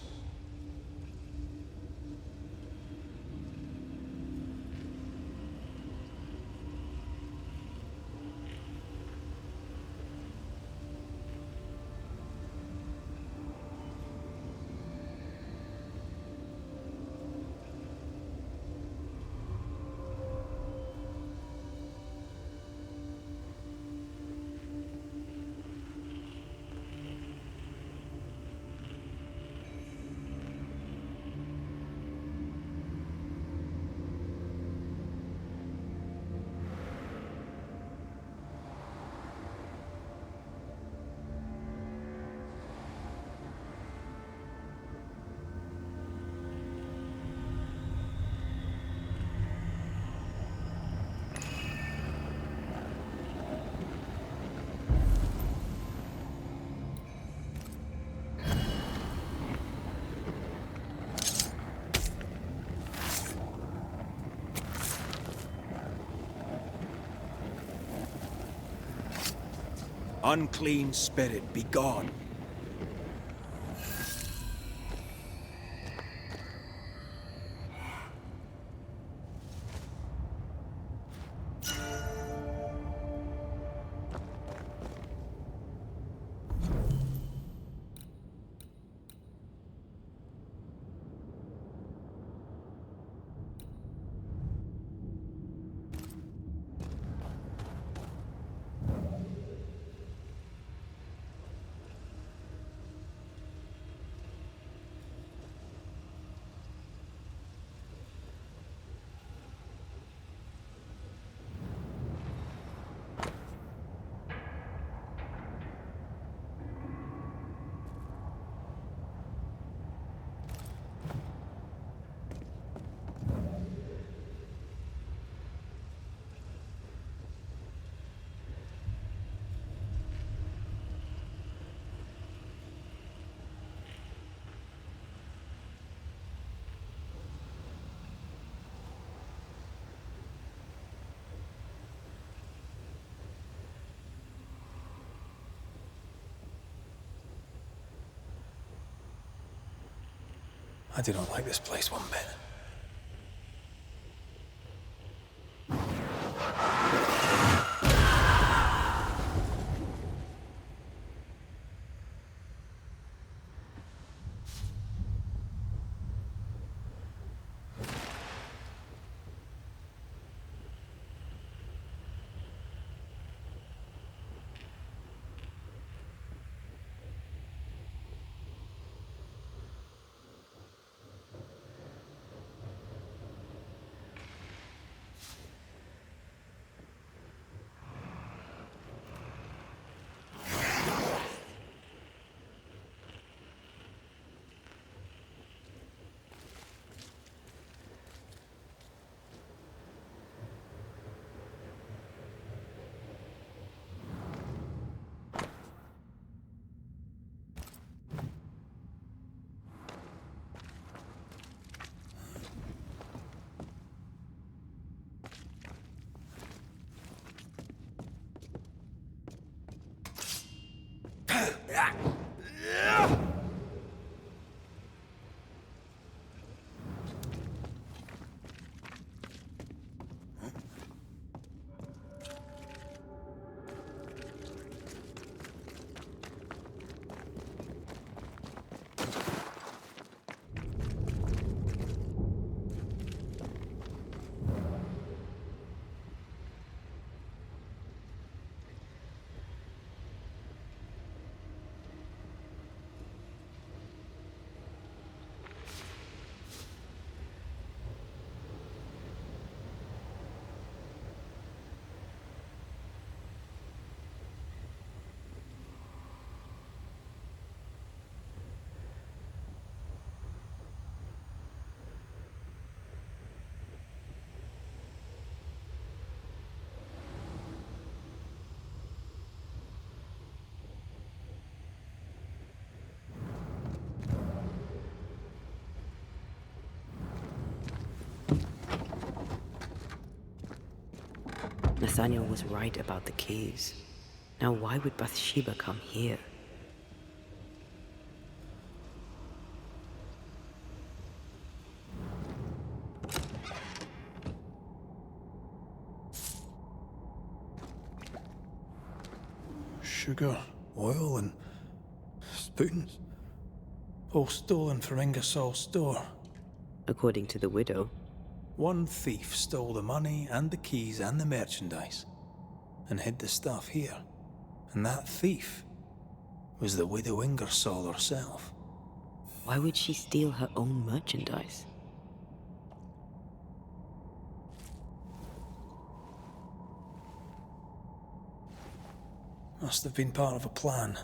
Unclean spirit, be gone. I do not like this place one bit. Nathaniel was right about the keys. Now why would Bathsheba come here? Sugar, oil, and spoons. All stolen from Ingersoll's store. According to the widow. One thief stole the money and the keys and the merchandise and hid the stuff here. And that thief was the widow Ingersoll herself. Why would she steal her own merchandise? Must have been part of a plan.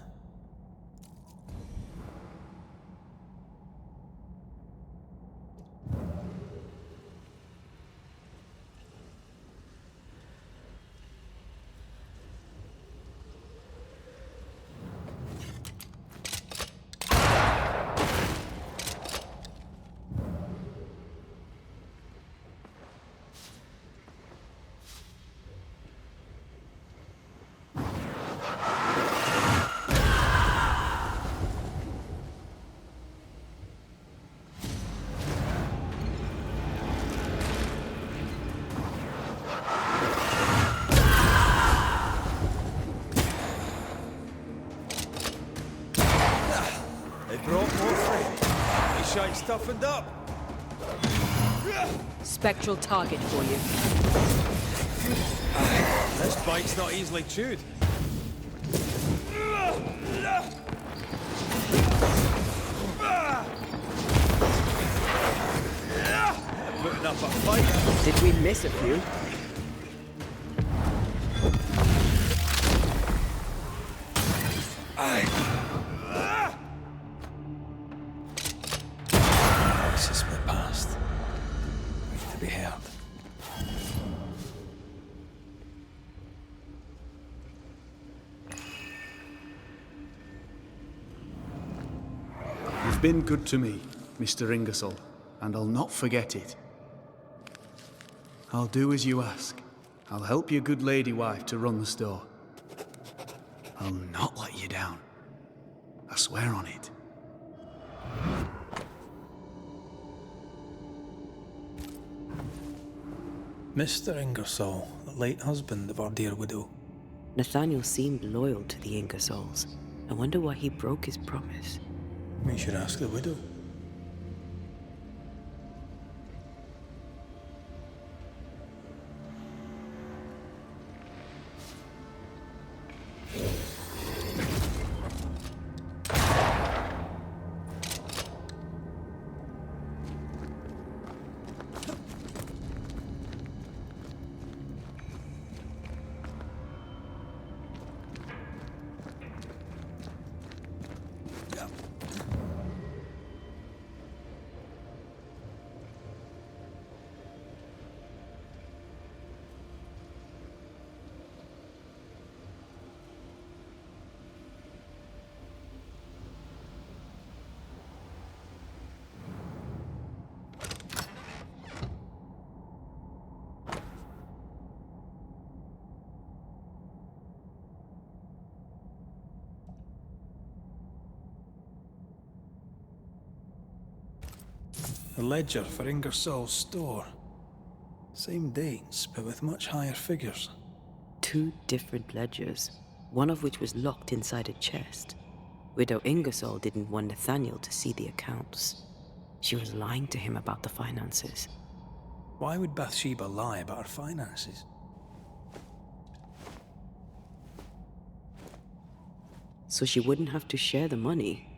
Toughened up. Spectral target for you. This bite's not easily chewed. Putting up a fight. Did we miss a few? This is my past. Need to be heard. You've been good to me, Mr. Ingersoll, and I'll not forget it. I'll do as you ask. I'll help your good lady wife to run the store. I'll not let you down. I swear on it. Mr. Ingersoll, the late husband of our dear widow. Nathaniel seemed loyal to the Ingersolls. I wonder why he broke his promise. We should ask the widow. A ledger for Ingersoll's store. Same dates, but with much higher figures. 2 different ledgers, one of which was locked inside a chest. Widow Ingersoll didn't want Nathaniel to see the accounts. She was lying to him about the finances. Why would Bathsheba lie about her finances? So she wouldn't have to share the money.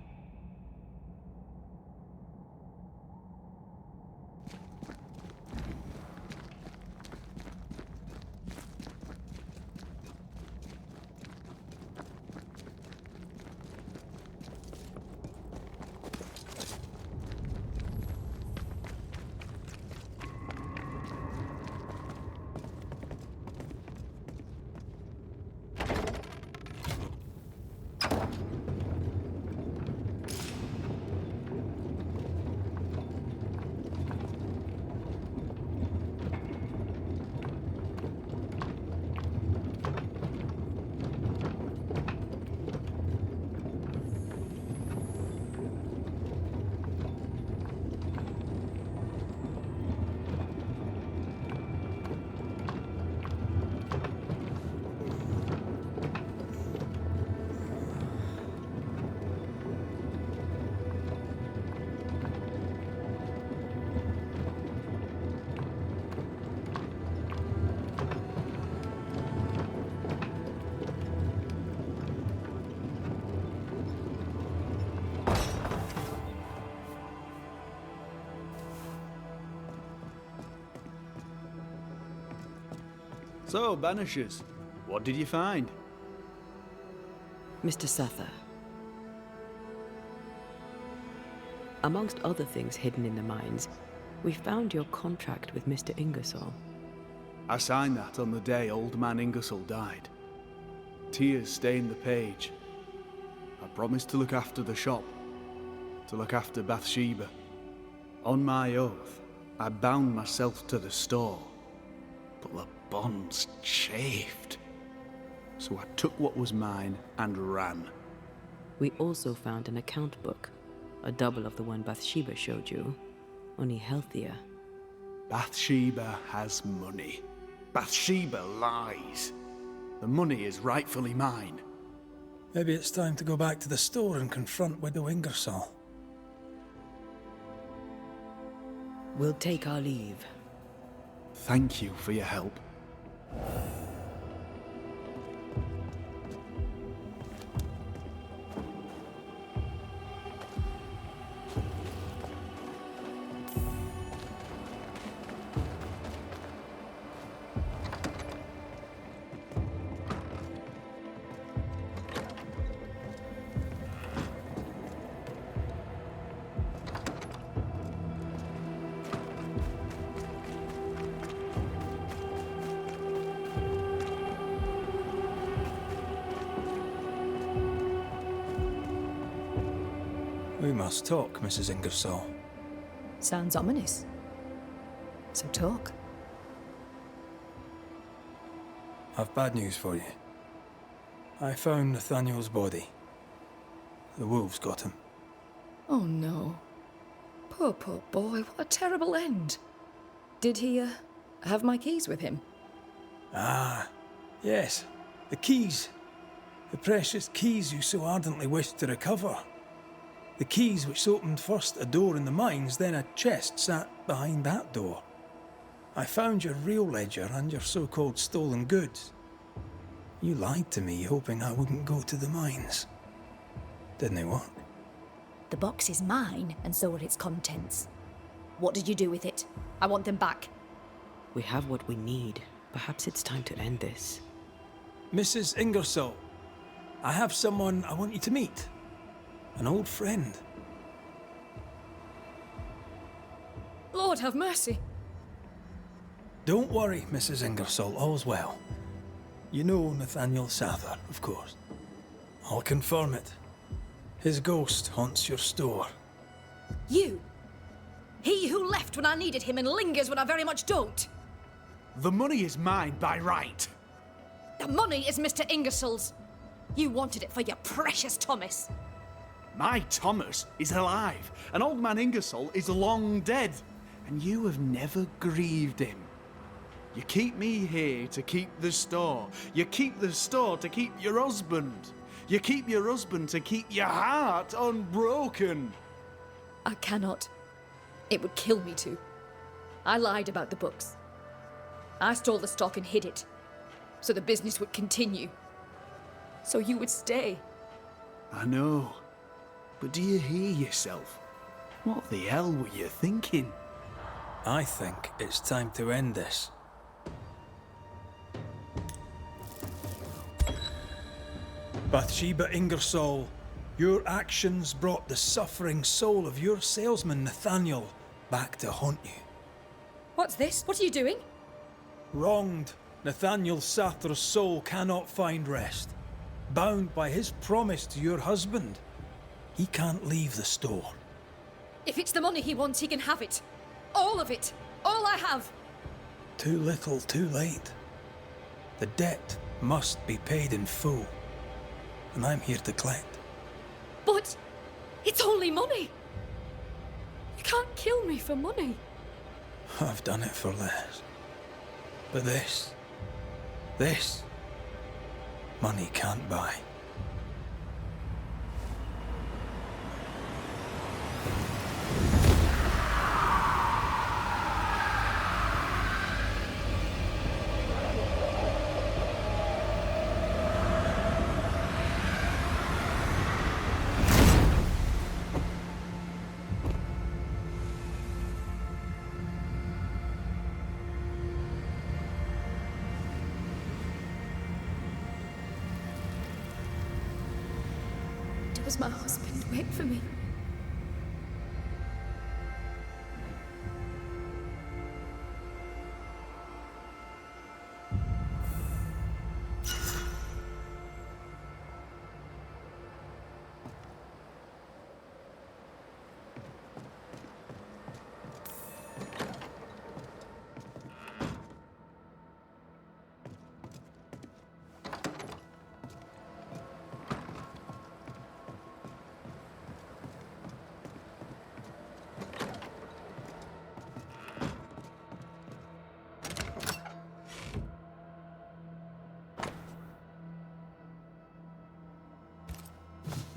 So, Banishers, what did you find? Mr. Suther, amongst other things hidden in the mines, we found your contract with Mr. Ingersoll. I signed that on the day old man Ingersoll died. Tears stain the page. I promised to look after the shop, to look after Bathsheba. On my oath, I bound myself to the store, but the bonds chafed. So I took what was mine and ran. We also found an account book, a double of the one Bathsheba showed you, only healthier. Bathsheba has money. Bathsheba lies. The money is rightfully mine. Maybe it's time to go back to the store and confront Widow Ingersoll. We'll take our leave. Thank you for your help. We must talk, Mrs. Ingersoll. Sounds ominous. So talk. I've bad news for you. I found Nathaniel's body. The wolves got him. Oh no. Poor boy, what a terrible end. Did he, have my keys with him? Ah, yes. The keys. The precious keys you so ardently wished to recover. The keys which opened first a door in the mines, then a chest sat behind that door. I found your real ledger and your so-called stolen goods. You lied to me, hoping I wouldn't go to the mines. Didn't it work? The box is mine, and so are its contents. What did you do with it? I want them back. We have what we need. Perhaps it's time to end this. Mrs. Ingersoll, I have someone I want you to meet. An old friend. Lord have mercy. Don't worry, Mrs. Ingersoll, all's well. You know Nathaniel Sather, of course. I'll confirm it. His ghost haunts your store. You! He who left when I needed him and lingers when I very much don't! The money is mine by right. The money is Mr. Ingersoll's. You wanted it for your precious Thomas. My Thomas is alive, and old man Ingersoll is long dead, and you have never grieved him. You keep me here to keep the store. You keep the store to keep your husband. You keep your husband to keep your heart unbroken. I cannot. It would kill me to. I lied about the books. I stole the stock and hid it, so the business would continue. So you would stay. I know. But do you hear yourself? What the hell were you thinking? I think it's time to end this. Bathsheba Ingersoll, your actions brought the suffering soul of your salesman Nathaniel back to haunt you. What's this? What are you doing? Wronged, Nathaniel Sather's soul cannot find rest. Bound by his promise to your husband, he can't leave the store. If it's the money he wants, he can have it. All of it. All I have. Too little, too late. The debt must be paid in full. And I'm here to collect. But it's only money. You can't kill me for money. I've done it for less. But this, money can't buy. does my husband wait for me?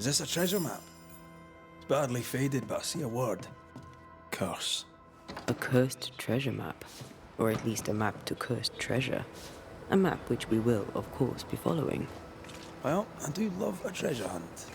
Is this a treasure map? It's badly faded, but I see a word. Curse. A cursed treasure map. Or at least a map to cursed treasure. A map which we will, of course, be following. Well, I do love a treasure hunt.